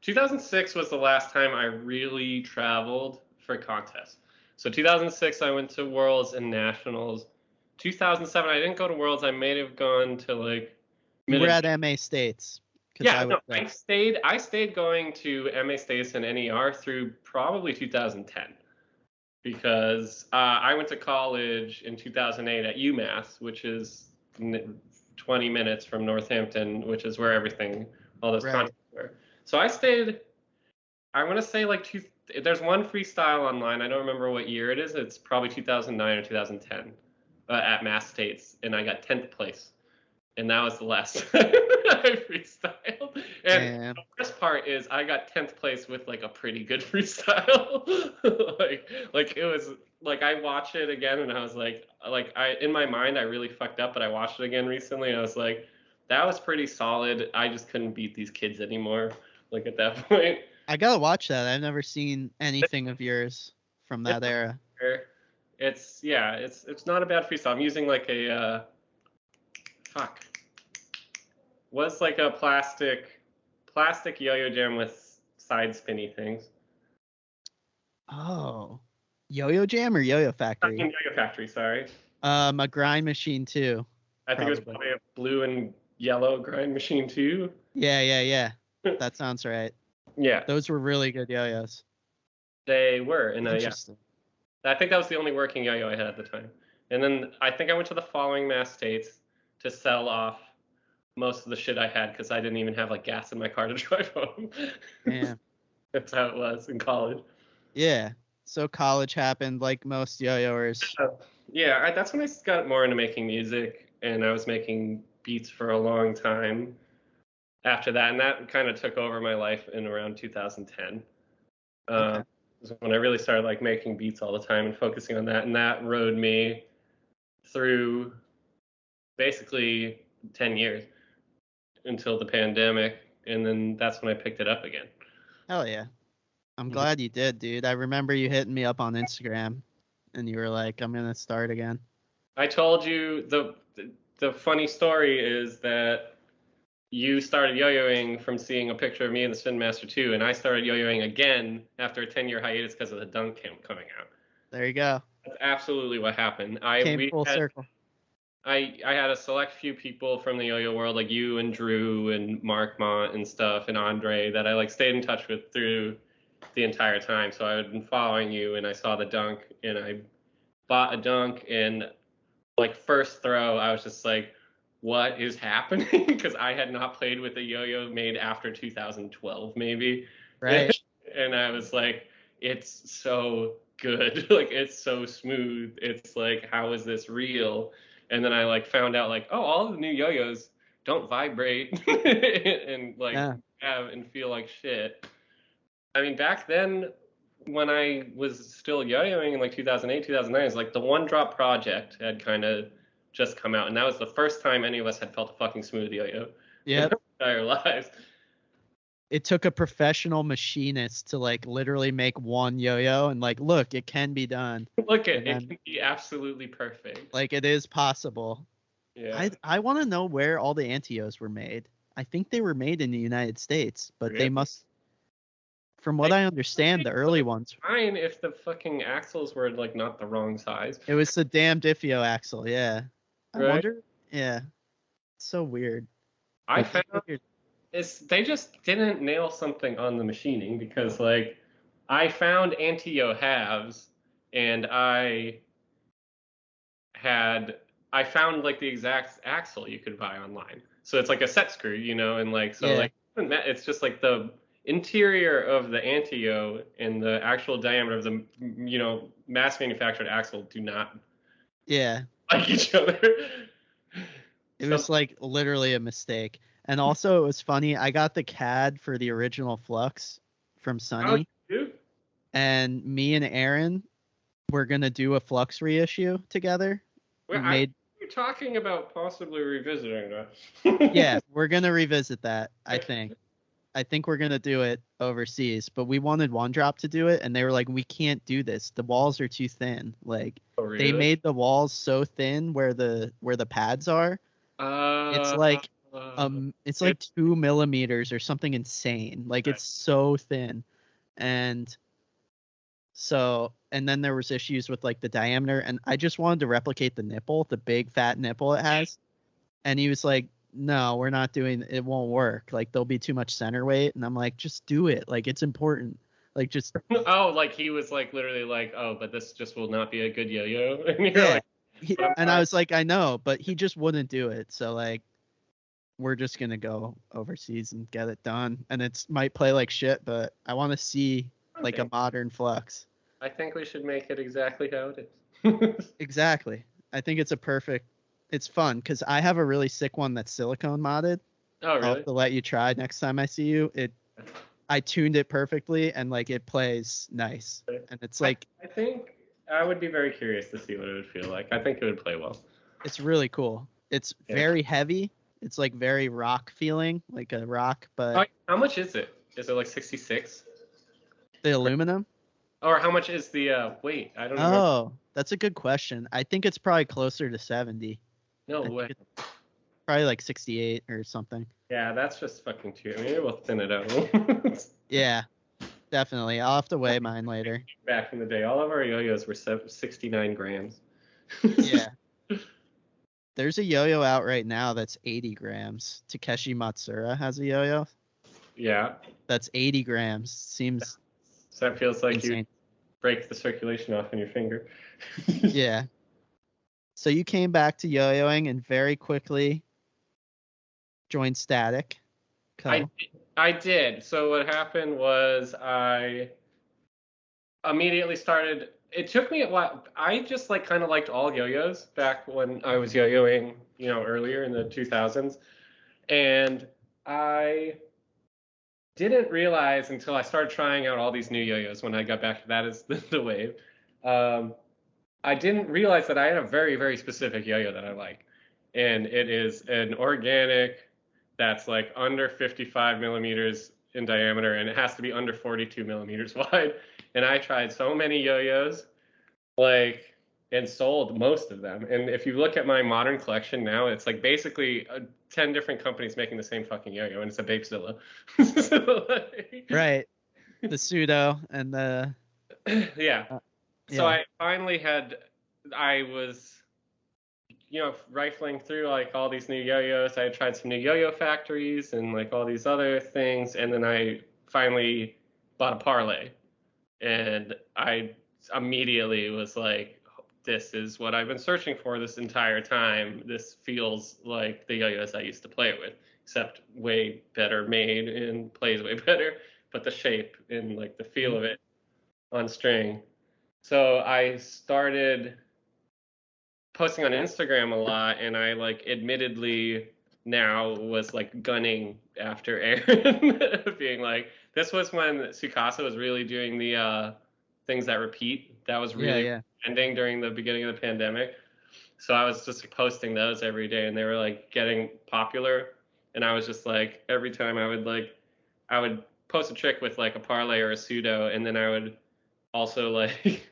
2006 was the last time I really traveled for contests. So 2006 I went to Worlds and Nationals. 2007 I didn't go to Worlds. I may have gone to You were at MA States. Yeah, I stayed going to MA States and NER through probably 2010. Because I went to college in 2008 at UMass, which is 20 minutes from Northampton, which is where all those contests were. So I stayed, I want to say there's one freestyle online. I don't remember what year it is. It's probably 2009 or 2010 at Mass States, and I got 10th place. And that was the last time I freestyled. And the worst part is I got 10th place with a pretty good freestyle. It was I watched it again and I was in my mind I really fucked up, but I watched it again recently and I was that was pretty solid. I just couldn't beat these kids anymore. At that point. I gotta watch that. I've never seen anything of yours from that era. It's not a bad freestyle. I'm using was a plastic YoYo Jam with side spinny things. Oh, YoYo Jam or YoYo Factory? YoYo Factory, sorry. A grind machine too. I think it was probably a blue and yellow grind machine too. Yeah. That sounds right. Yeah. Those were really good yo-yos. They were, and Interesting. Yeah. I think that was the only working yo-yo I had at the time. And then I think I went to the following mass states to sell off most of the shit I had because I didn't even have like gas in my car to drive home. Yeah. That's how it was in college. Yeah. So college happened like most yo-yoers. Yeah, that's when I got more into making music, and I was making beats for a long time after that, and that kind of took over my life in around 2010. Okay. Was when I really started like making beats all the time and focusing on that, and that rode me through basically 10 years until the pandemic, and then that's when I picked it up again. Hell yeah. I'm glad you did, dude. I remember you hitting me up on Instagram, and you were like, I'm going to start again. I told you the funny story is that you started yo-yoing from seeing a picture of me in the Spin Master 2, and I started yo-yoing again after a 10-year hiatus because of the dunk camp coming out. There you go. That's absolutely what happened. Came full circle. I had a select few people from the yo-yo world, like you and Drew and Mark Mont and stuff, and Andre, that I like stayed in touch with through the entire time. So I had been following you, and I saw the dunk, and I bought a dunk, and like first throw, I was just like, what is happening? Because I had not played with a yo-yo made after 2012, maybe. Right. And I was like, it's so good. Like, it's so smooth. It's like, how is this real? And then I like found out like, oh, all of the new yo-yos don't vibrate and like have and feel like shit. I mean, back then when I was still yo-yoing in like 2008, 2009, it's like the One Drop Project had kind of just come out, and that was the first time any of us had felt a fucking smooth yo-yo in our entire lives. It took a professional machinist to like literally make one yo-yo and like, look, it can be done. Look, it can be absolutely perfect. Like, it is possible. Yeah. I want to know where all the Antios were made. I think they were made in the United States, but they must, from what I understand, the early ones. Fine if the fucking axles were like not the wrong size. It was the damn Diffio axle, yeah. Right? I wonder, yeah. It's so weird. I found they just didn't nail something on the machining, because like I found Antio halves, and I found like the exact axle you could buy online. So it's like a set screw, you know, and like so like it's just like the interior of the Antio and the actual diameter of the, you know, mass manufactured axle do not like each other. It was like literally a mistake. And also it was funny, I got the CAD for the original Flux from Sunny. Oh, you do? And me and Aaron were gonna do a Flux reissue together. You're talking about possibly revisiting that. Yeah, we're gonna revisit that, I think. I think we're gonna do it overseas, but we wanted One Drop to do it, and they were like, we can't do this. The walls are too thin. Like they made the walls so thin where the pads are. It's like 2 millimeters or something insane. Like it's so thin. And then there was issues with like the diameter, and I just wanted to replicate the nipple, the big fat nipple it has. And he was like, no, we're not doing it. It won't work. Like there'll be too much center weight. And I'm like, just do it. Like it's important. Like just. Oh, like he was like literally like, oh, but this just will not be a good yo-yo. And you're like, and I was like, I know, but he just wouldn't do it. So like, we're just gonna go overseas and get it done. And it might play like shit, but I want to see like a modern Flux. I think we should make it exactly how it is. Exactly. I think it's fun because I have a really sick one that's silicone modded. Oh, really? I'll have to let you try next time I see you. I tuned it perfectly, and like it plays nice. And it's like I think I would be very curious to see what it would feel like. I think it would play well. It's really cool. It's very heavy. It's like very rock feeling, like a rock, but how much is it? Is it like 66? The aluminum? Or how much is the weight? I don't know. Oh, that's a good question. I think it's probably closer to 70. No way. probably like 68 or something. Yeah, that's just fucking too. I mean, maybe we'll thin it out. Yeah, definitely. I'll have to weigh mine later. Back in the day, all of our yo-yos were 69 grams. Yeah. There's a yo-yo out right now that's 80 grams. Takeshi Matsura has a yo-yo. Yeah. That's 80 grams. Seems. So that feels like insane. you break the circulation off in your finger. Yeah. So you came back to yo-yoing and very quickly joined Static. I did. So what happened was I immediately started. It took me a while. I just like kind of liked all yo-yos back when I was yo-yoing, earlier in the 2000s, and I didn't realize until I started trying out all these new yo-yos when I got back to that is the wave. I didn't realize that I had a very, very specific yo-yo that I like, and it is an organic that's like under 55 millimeters in diameter, and it has to be under 42 millimeters wide. And I tried so many yo-yos, and sold most of them. And if you look at my modern collection now, it's like basically 10 different companies making the same fucking yo-yo, and it's a Bapezilla. Right. The pseudo and the. Yeah. So I finally I was, rifling through like all these new yo-yos. I had tried some new yo-yo factories and like all these other things. And then I finally bought a parlay. And I immediately was like, this is what I've been searching for this entire time. This feels like the yo-yos I used to play with, except way better made and plays way better. But the shape and like the feel of it on string. So I started posting on Instagram a lot, and I like admittedly now was like gunning after Aaron, being like, this was when Tsukasa was really doing the things that repeat. That was really trending during the beginning of the pandemic. So I was just posting those every day, and they were like getting popular. And I was just like, every time I would post a trick with like a parlay or a pseudo, and then I would also like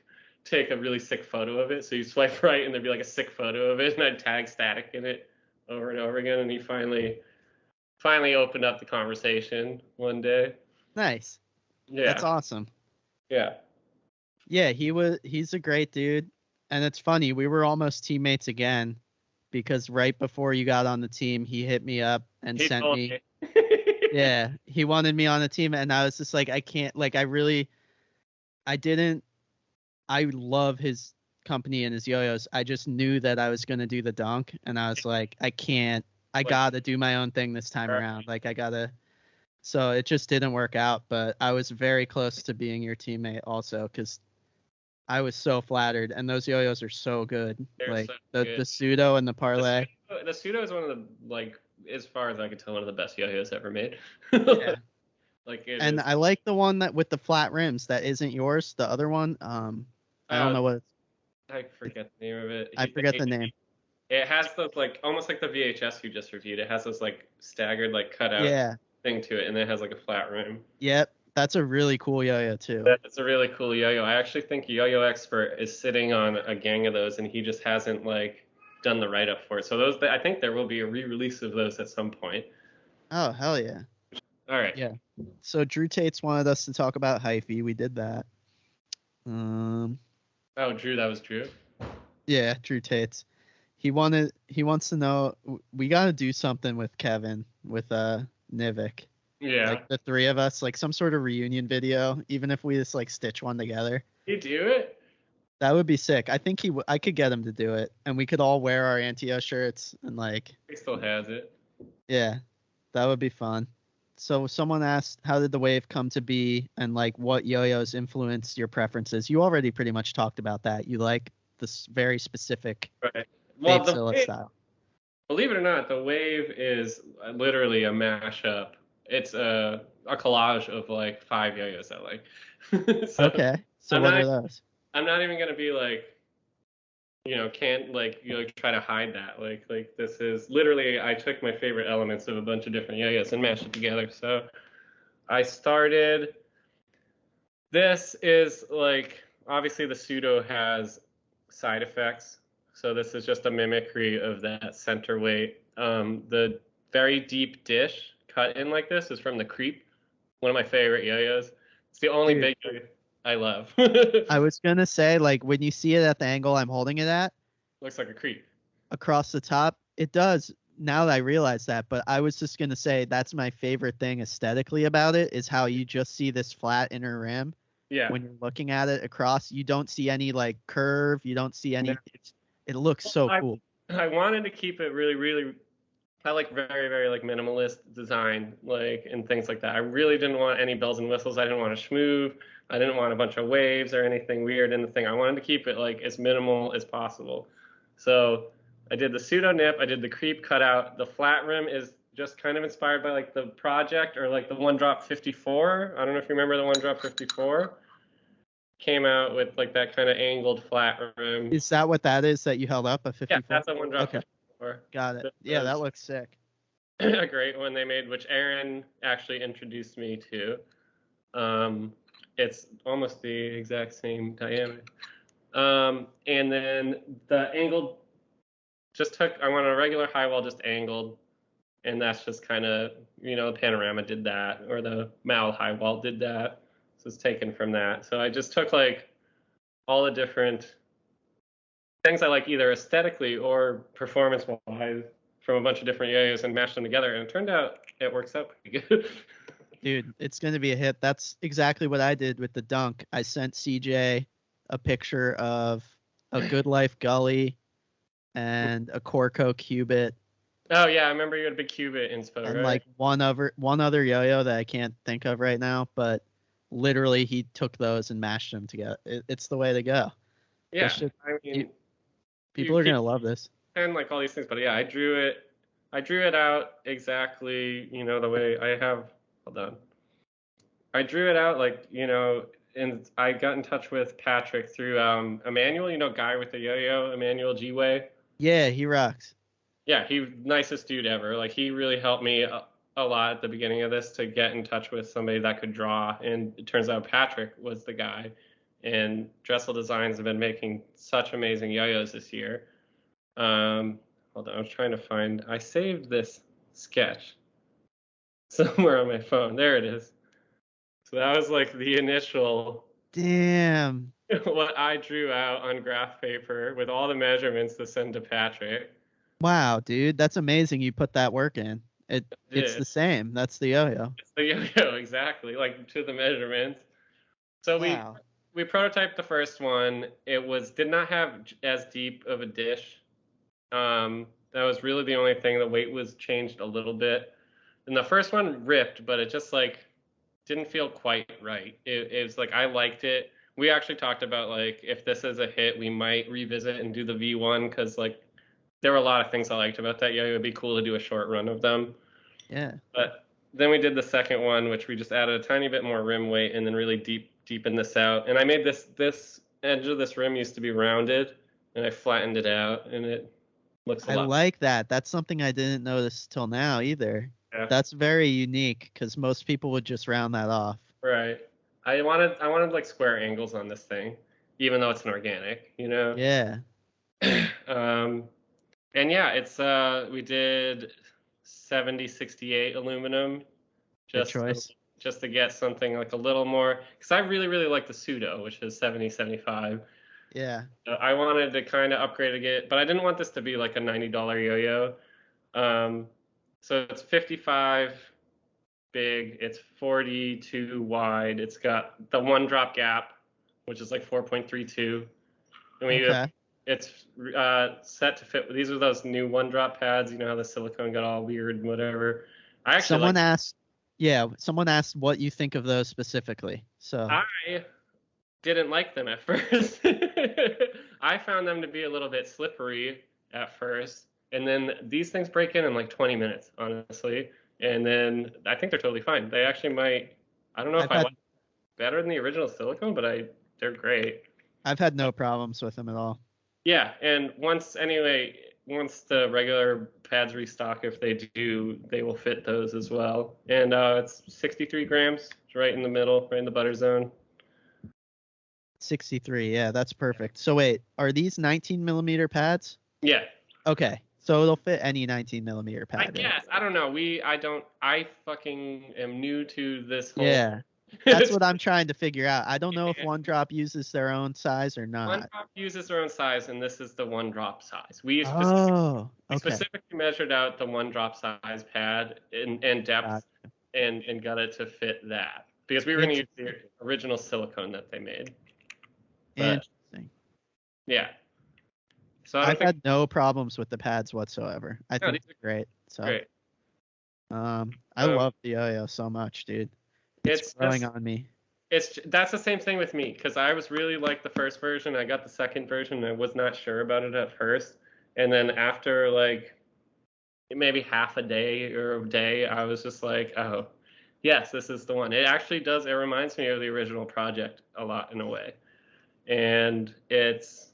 take a really sick photo of it. So you swipe right and there'd be like a sick photo of it, and I'd tag Static in it over and over again. And he finally opened up the conversation one day. Nice. Yeah. That's awesome. Yeah. Yeah, he's a great dude. And it's funny, we were almost teammates again because right before you got on the team, he hit me up and sent me. Yeah, he wanted me on the team, and I was just like, I can't, like, I love his company and his yo-yos. I just knew that I was going to do the dunk, and I was like, I got to do my own thing this time around. Like, so it just didn't work out, but I was very close to being your teammate also, because I was so flattered, and those yo-yos are so good. They're like so the pseudo and the parlay. The pseudo is one of the, like, as far as I could tell, one of the best yo-yos ever made. Yeah. And I like the one that with the flat rims that isn't yours. The other one, I don't know what. I forget the name of it. I forget the name. It has those like almost like the VHS you just reviewed. It has those like staggered like cutout thing to it, and it has like a flat rim. Yep, that's a really cool yo-yo too. That's a really cool yo-yo. I actually think Yo-Yo Expert is sitting on a gang of those, and he just hasn't like done the write-up for it. So those, I think there will be a re-release of those at some point. Oh, hell yeah. All right. Yeah. So Drew Tates wanted us to talk about hyphy. We did that. Oh, Drew, that was Drew? Yeah, Drew Tates. He wants to know, we got to do something with Kevin, with Nivik. Yeah. Like the three of us, like some sort of reunion video, even if we just like stitch one together. You do it? That would be sick. I think I could get him to do it, and we could all wear our Antio shirts and like. He still has it. Yeah, that would be fun. So someone asked, how did the wave come to be, and like what yo-yos influenced your preferences? You already pretty much talked about that. You like this very specific Bapezilla style. Believe it or not, the wave is literally a mashup. It's a collage of like 5 yo-yos I like. Okay. So what are those? I'm not even gonna be like, can't like try to hide that. Like this is literally, I took my favorite elements of a bunch of different yo-yos and mashed it together. So I started. This is like, obviously the pseudo has side effects. So this is just a mimicry of that center weight. The very deep dish cut in like this is from the Creep, one of my favorite yo-yos. It's the only big yo-yo I love. I was gonna say, like, when you see it at the angle I'm holding it at, looks like a Creep. Across the top, it does. Now that I realize that, but I was just gonna say that's my favorite thing aesthetically about it is how you just see this flat inner rim. Yeah. When you're looking at it across, you don't see any like curve. You don't see any. It looks so cool. I wanted to keep it really, really. I like very, very like minimalist design, like and things like that. I really didn't want any bells and whistles. I didn't want to schmoove. I didn't want a bunch of waves or anything weird in the thing. I wanted to keep it like as minimal as possible. So I did the pseudo nip. I did the Creep cutout. The flat rim is just kind of inspired by like the Project or like the One Drop 54. I don't know if you remember the One Drop 54. Came out with like that kind of angled flat rim. Is that what that is that you held up, a 54? Yeah, that's a One Drop 54. Got it. Yeah, that looks sick. A great one they made, which Aaron actually introduced me to. It's almost the exact same diameter. And then the angled I wanted a regular high wall just angled. And that's just kind of, the Panorama did that, or the Mal high wall did that. So it's taken from that. So I just took like all the different things I like either aesthetically or performance-wise from a bunch of different yo-yos and mashed them together. And it turned out it works out pretty good. Dude, it's going to be a hit. That's exactly what I did with the Dunk. I sent CJ a picture of a Good Life Gully and a Corco Cubit. Oh, yeah. I remember you had a big Cubit inspo, and right? Like one other yo-yo that I can't think of right now, but literally he took those and mashed them together. It's the way to go. Yeah. I mean, people are going to love this. And like all these things, but yeah, I drew it out exactly, the way I have. Hold on. I drew it out like, and I got in touch with Patrick through Emmanuel, guy with the yo-yo, Emmanuel G-Way. Yeah, he rocks. Yeah, he's nicest dude ever. Like he really helped me a lot at the beginning of this to get in touch with somebody that could draw, and it turns out Patrick was the guy. And Dressel Designs have been making such amazing yo-yos this year. Hold on, I was trying to find. I saved this sketch somewhere on my phone. There it is. So that was like the initial. Damn. What I drew out on graph paper with all the measurements to send to Patrick. Wow, dude, that's amazing. You put that work in. It's the same. That's the yo-yo. It's the yo-yo, exactly, like to the measurements. So we prototyped the first one. It did not have as deep of a dish. That was really the only thing. The weight was changed a little bit. And the first one ripped, but it just like didn't feel quite right. It was like I liked it. We actually talked about like if this is a hit, we might revisit and do the V1 because like there were a lot of things I liked about that. Yeah, it would be cool to do a short run of them. Yeah. But then we did the second one, which we just added a tiny bit more rim weight and then really deepen this out. And I made this edge of this rim used to be rounded, and I flattened it out, and it looks a lot. I like that. That's something I didn't notice till now either. Yeah. That's very unique because most people would just round that off. Right. I wanted like square angles on this thing, even though it's an organic, Yeah. And yeah, it's we did 7068 aluminum just to get something like a little more, because I really, really like the pseudo, which is 7075. Yeah. I wanted to kind of upgrade it, but I didn't want this to be like a $90 yo-yo. So it's 55 big, it's 42 wide. It's got the one drop gap, which is like 4.32. And it's set to fit. These are those new one drop pads. You know how the silicone got all weird and whatever. Someone asked what you think of those specifically. So I didn't like them at first. I found them to be a little bit slippery at first. And then these things break in like 20 minutes, honestly. And then I think they're totally fine. They actually might, I don't know if I like better than the original silicone, but they're great. I've had no problems with them at all. Yeah, and once the regular pads restock, if they do, they will fit those as well. And it's 63 grams, it's right in the middle, right in the butter zone. 63. Yeah, that's perfect. So wait, are these 19 millimeter pads? Yeah. Okay, so it'll fit any 19 millimeter pad. I guess. I don't know. I fucking am new to this whole. Yeah. That's what I'm trying to figure out. I don't know if Yeah. One Drop uses their own size or One not. Drop uses their own size, and this is the One Drop size. Okay. We specifically measured out the One Drop size pad and depth, and got it to fit that because we were going to use the original silicone that they made. But, interesting. Yeah. So I've had no problems with the pads whatsoever. I think it's great. So great. I love the yo-yo so much, dude. It's growing on me. That's the same thing with me because I was really like the first version. I got the second version and I was not sure about it at first. And then after like maybe half a day or a day, I was just like, oh, yes, this is the one. It actually does. It reminds me of the original project a lot in a way. And it's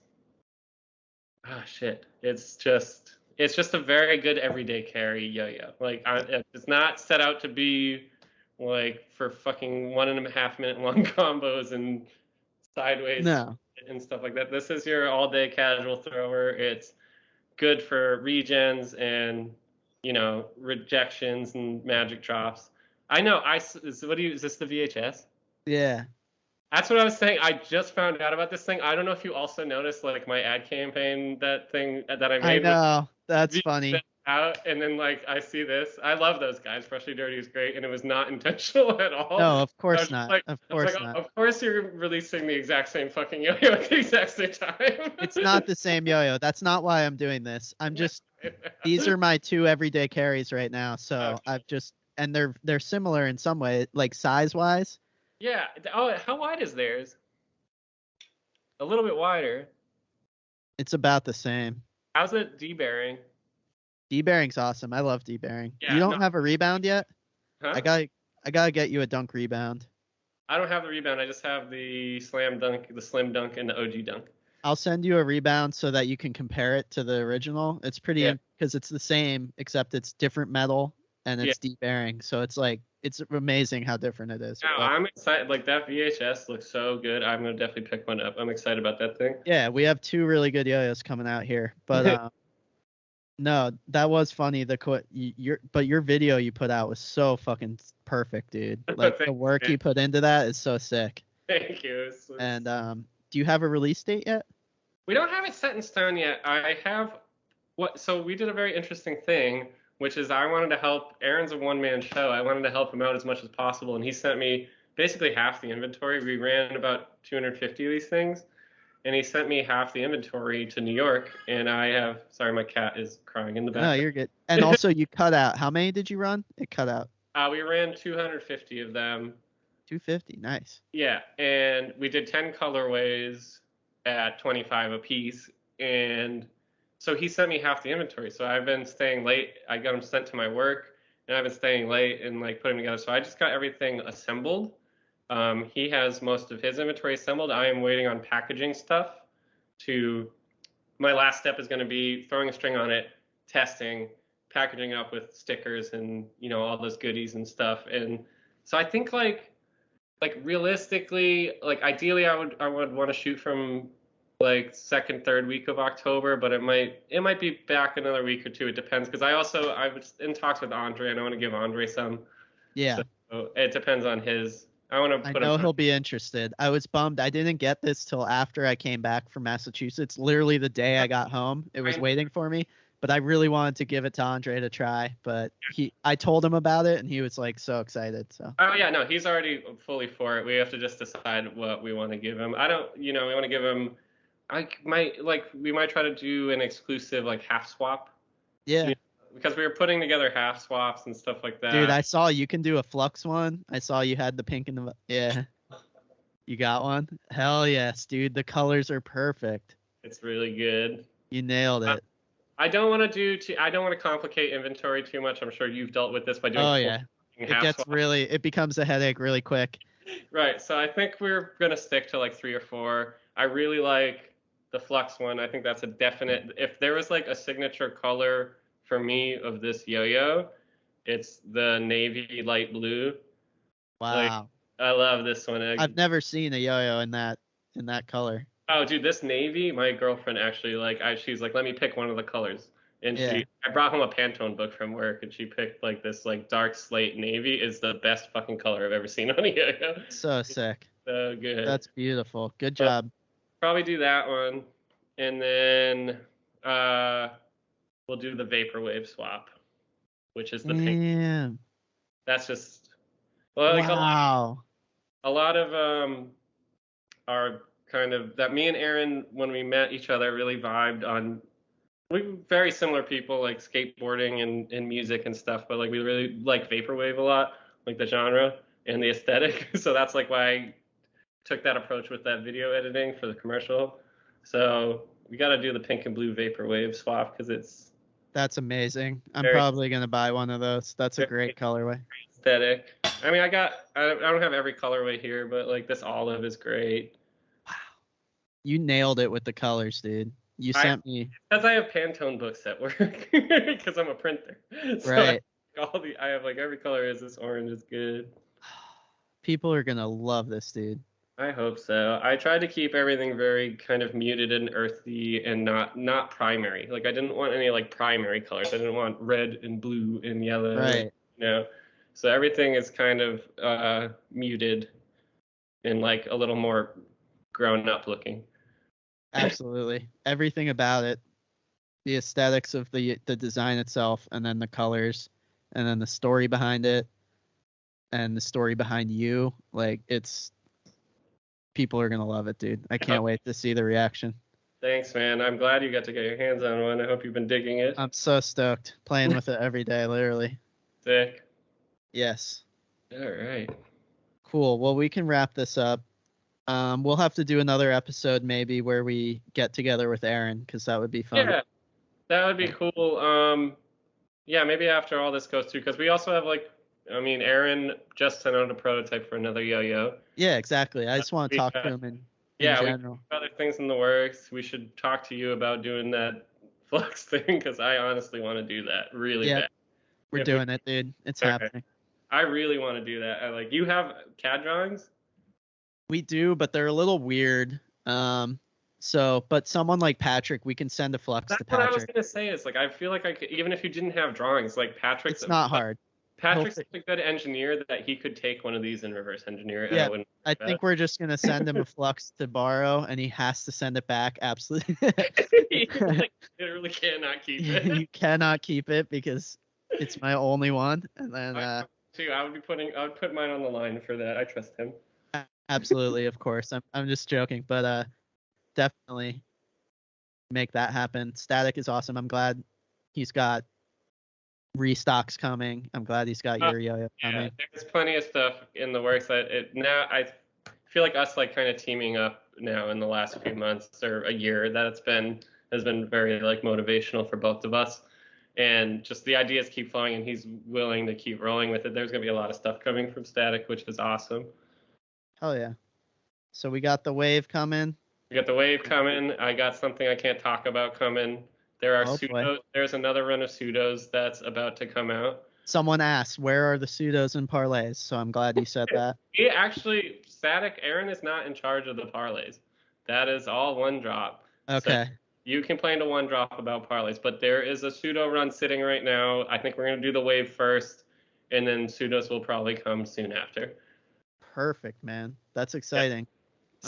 it's just a very good everyday carry yo-yo. Like it's not set out to be like for fucking 1.5 minute long combos and sideways and stuff like that. This is your all day casual thrower. It's good for regens and rejections and magic drops. I know. Is this the VHS? Yeah. That's what I was saying. I just found out about this thing. I don't know if you also noticed, like, my ad campaign, that thing that I made. I know. That's funny. Out, and then, like, I see this. I love those guys. Freshly Dirty is great, and it was not intentional at all. No, of course not. Of course not. Of course you're releasing the exact same fucking yo-yo at the exact same time. It's not the same yo-yo. That's not why I'm doing this. I'm just these are my two everyday carries right now. So I've just and they're similar in some way, like size-wise. Yeah. Oh, how wide is theirs? A little bit wider. It's about the same. How's it debearing? Debearing's awesome. I love debearing. Yeah, you don't have a rebound yet? Huh? I gotta get you a dunk rebound. I don't have the rebound. I just have the slam dunk, the slim dunk, and the OG dunk. I'll send you a rebound so that you can compare it to the original. It's pretty because it's the same except it's different metal and it's debearing. So it's like it's amazing how different it is. No, I'm excited. Like that VHS looks so good. I'm gonna definitely pick one up. I'm excited about that thing. Yeah, we have two really good yo-yos coming out here, but no, that was funny. Your video you put out was so fucking perfect, dude. Like the work you put into that is so sick. Thank you. And do you have a release date yet? We don't have it set in stone yet. I have so we did a very interesting thing, which is I wanted to help. Aaron's a one-man show. I wanted to help him out as much as possible, and he sent me basically half the inventory. We ran about 250 of these things, and he sent me half the inventory to New York, and I have. Sorry, my cat is crying in the back. No, you're good. And also, you cut out. How many did you run? It cut out. We ran 250 of them. 250, nice. Yeah, and we did 10 colorways at 25 a piece, and so he sent me half the inventory. So I've been staying late. I got them sent to my work, and I've been staying late and like putting them together. So I just got everything assembled. He has most of his inventory assembled. I am waiting on packaging stuff. My last step is going to be throwing a string on it, testing, packaging it up with stickers and all those goodies and stuff. And so I think like realistically, like ideally I would want to shoot from like second, third week of October, but it might be back another week or two. It depends because I was in talks with Andre and I want to give Andre some. Yeah. So it depends on his. I know he'll be interested. I was bummed. I didn't get this till after I came back from Massachusetts. Literally the day I got home, it was waiting for me. But I really wanted to give it to Andre to try. But I told him about it, and he was like so excited. So. Oh yeah, no, he's already fully for it. We have to just decide what we want to give him. We want to give him. We might try to do an exclusive like half swap. Yeah. Because we were putting together half swaps and stuff like that. Dude, I saw you can do a Flux one. I saw you had the pink and the You got one? Hell yes, dude. The colors are perfect. It's really good. You nailed it. I don't want to complicate inventory too much. I'm sure you've dealt with this by doing. Oh yeah. It becomes a headache really quick. Right. So I think we're gonna stick to like 3 or 4. I really like the Flux one. I think that's a definite. If there was like a signature color for me of this yo-yo, it's the navy light blue. Wow. I love this one. I've never seen a yo-yo in that in that color. Oh, dude, this navy, my girlfriend actually she's like, let me pick one of the colors, and I brought home a Pantone book from work, and she picked like this like dark slate navy is the best fucking color I've ever seen on a yo-yo. So sick. So good. That's beautiful. Good job. Probably do that one, and then we'll do the vaporwave swap, which is the pink. Yeah. That's just like wow. a lot of our kind of that me and Aaron when we met each other really vibed on. We very similar people like skateboarding and music and stuff, but like we really like vaporwave a lot, like the genre and the aesthetic. So that's like why I took that approach with that video editing for the commercial. So we got to do the pink and blue vaporwave swap because that's amazing. I'm probably gonna buy one of those. That's a great colorway. Aesthetic. I mean, I don't have every colorway here, but like this olive is great. Wow, you nailed it with the colors, dude. You sent me because I have Pantone books at work because I'm a printer. So right. I have like every color is this orange is good. People are gonna love this, dude. I hope so. I tried to keep everything very kind of muted and earthy and not primary. Like I didn't want any like primary colors. I didn't want red and blue and yellow. Right. You know. So everything is kind of muted and like a little more grown up looking. Absolutely. Everything about it. The aesthetics of the design itself, and then the colors, and then the story behind it, and the story behind you. Like people are gonna love it, dude. I can't wait to see the reaction. Thanks, man. I'm glad you got to get your hands on one. I hope you've been digging it. I'm so stoked. Playing with it every day, literally. Sick. Yes. All right. Cool. Well, we can wrap this up. We'll have to do another episode maybe where we get together with Aaron, because that would be fun. Yeah, that would be cool. Yeah, maybe after all this goes through, because we also have Aaron just sent out a prototype for another yo-yo. Yeah, exactly. I just want to talk to him in general. We have other things in the works. We should talk to you about doing that Flux thing, because I honestly want to do that really bad. We're doing it, dude. It's happening. I really want to do that. You have CAD drawings? We do, but they're a little weird. But someone like Patrick, we can send a Flux to Patrick. That's what I was gonna say. Is I feel like I could, even if you didn't have drawings, like Patrick's. It's not hard. Patrick's a good engineer that he could take one of these and reverse engineer it. Yeah, I think we're just gonna send him a Flux to borrow, and he has to send it back. Absolutely. He literally cannot keep it. You cannot keep it because it's my only one. And then I would put mine on the line for that. I trust him. Absolutely, of course. I'm just joking, but definitely make that happen. Static is awesome. I'm glad he's got restocks coming. I'm glad he's got your yo-yo coming. There's plenty of stuff in the works now I feel like us kind of teaming up now in the last few months or a year that has been very motivational for both of us. And just the ideas keep flowing, and he's willing to keep rolling with it. There's gonna be a lot of stuff coming from Static, which is awesome. Hell yeah. So we got the wave coming. We got the wave coming. I got something I can't talk about coming. There are pseudos. There's another run of pseudos that's about to come out. Someone asked, where are the pseudos and parlays? So I'm glad you said that. Static, Aaron is not in charge of the parlays. That is all one drop. Okay. So you complained to one drop about parlays, but there is a pseudo run sitting right now. I think we're going to do the wave first, and then pseudos will probably come soon after. Perfect, man. That's exciting.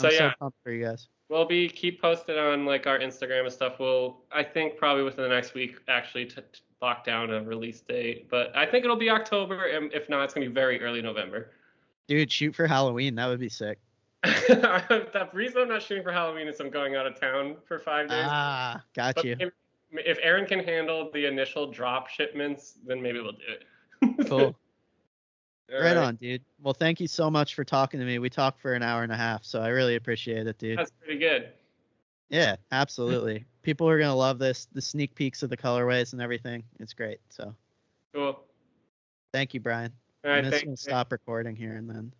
Yeah. So pumped for you guys. We'll keep posted on our Instagram and stuff. I think probably within the next week actually to lock down a release date, but I think it'll be October, and if not, it's gonna be very early November. Dude, shoot for Halloween. That would be sick. The reason I'm not shooting for Halloween is I'm going out of town for 5 days. Got you. If Aaron can handle the initial drop shipments, then maybe we'll do it. Cool. Right on, dude. Well, thank you so much for talking to me. We talked for an hour and a half, so I really appreciate it, dude. That's pretty good. Yeah, absolutely. People are going to love this, the sneak peeks of the colorways and everything. It's great. So cool. Thank you, Brian. All right, I'm just going to stop recording here and then.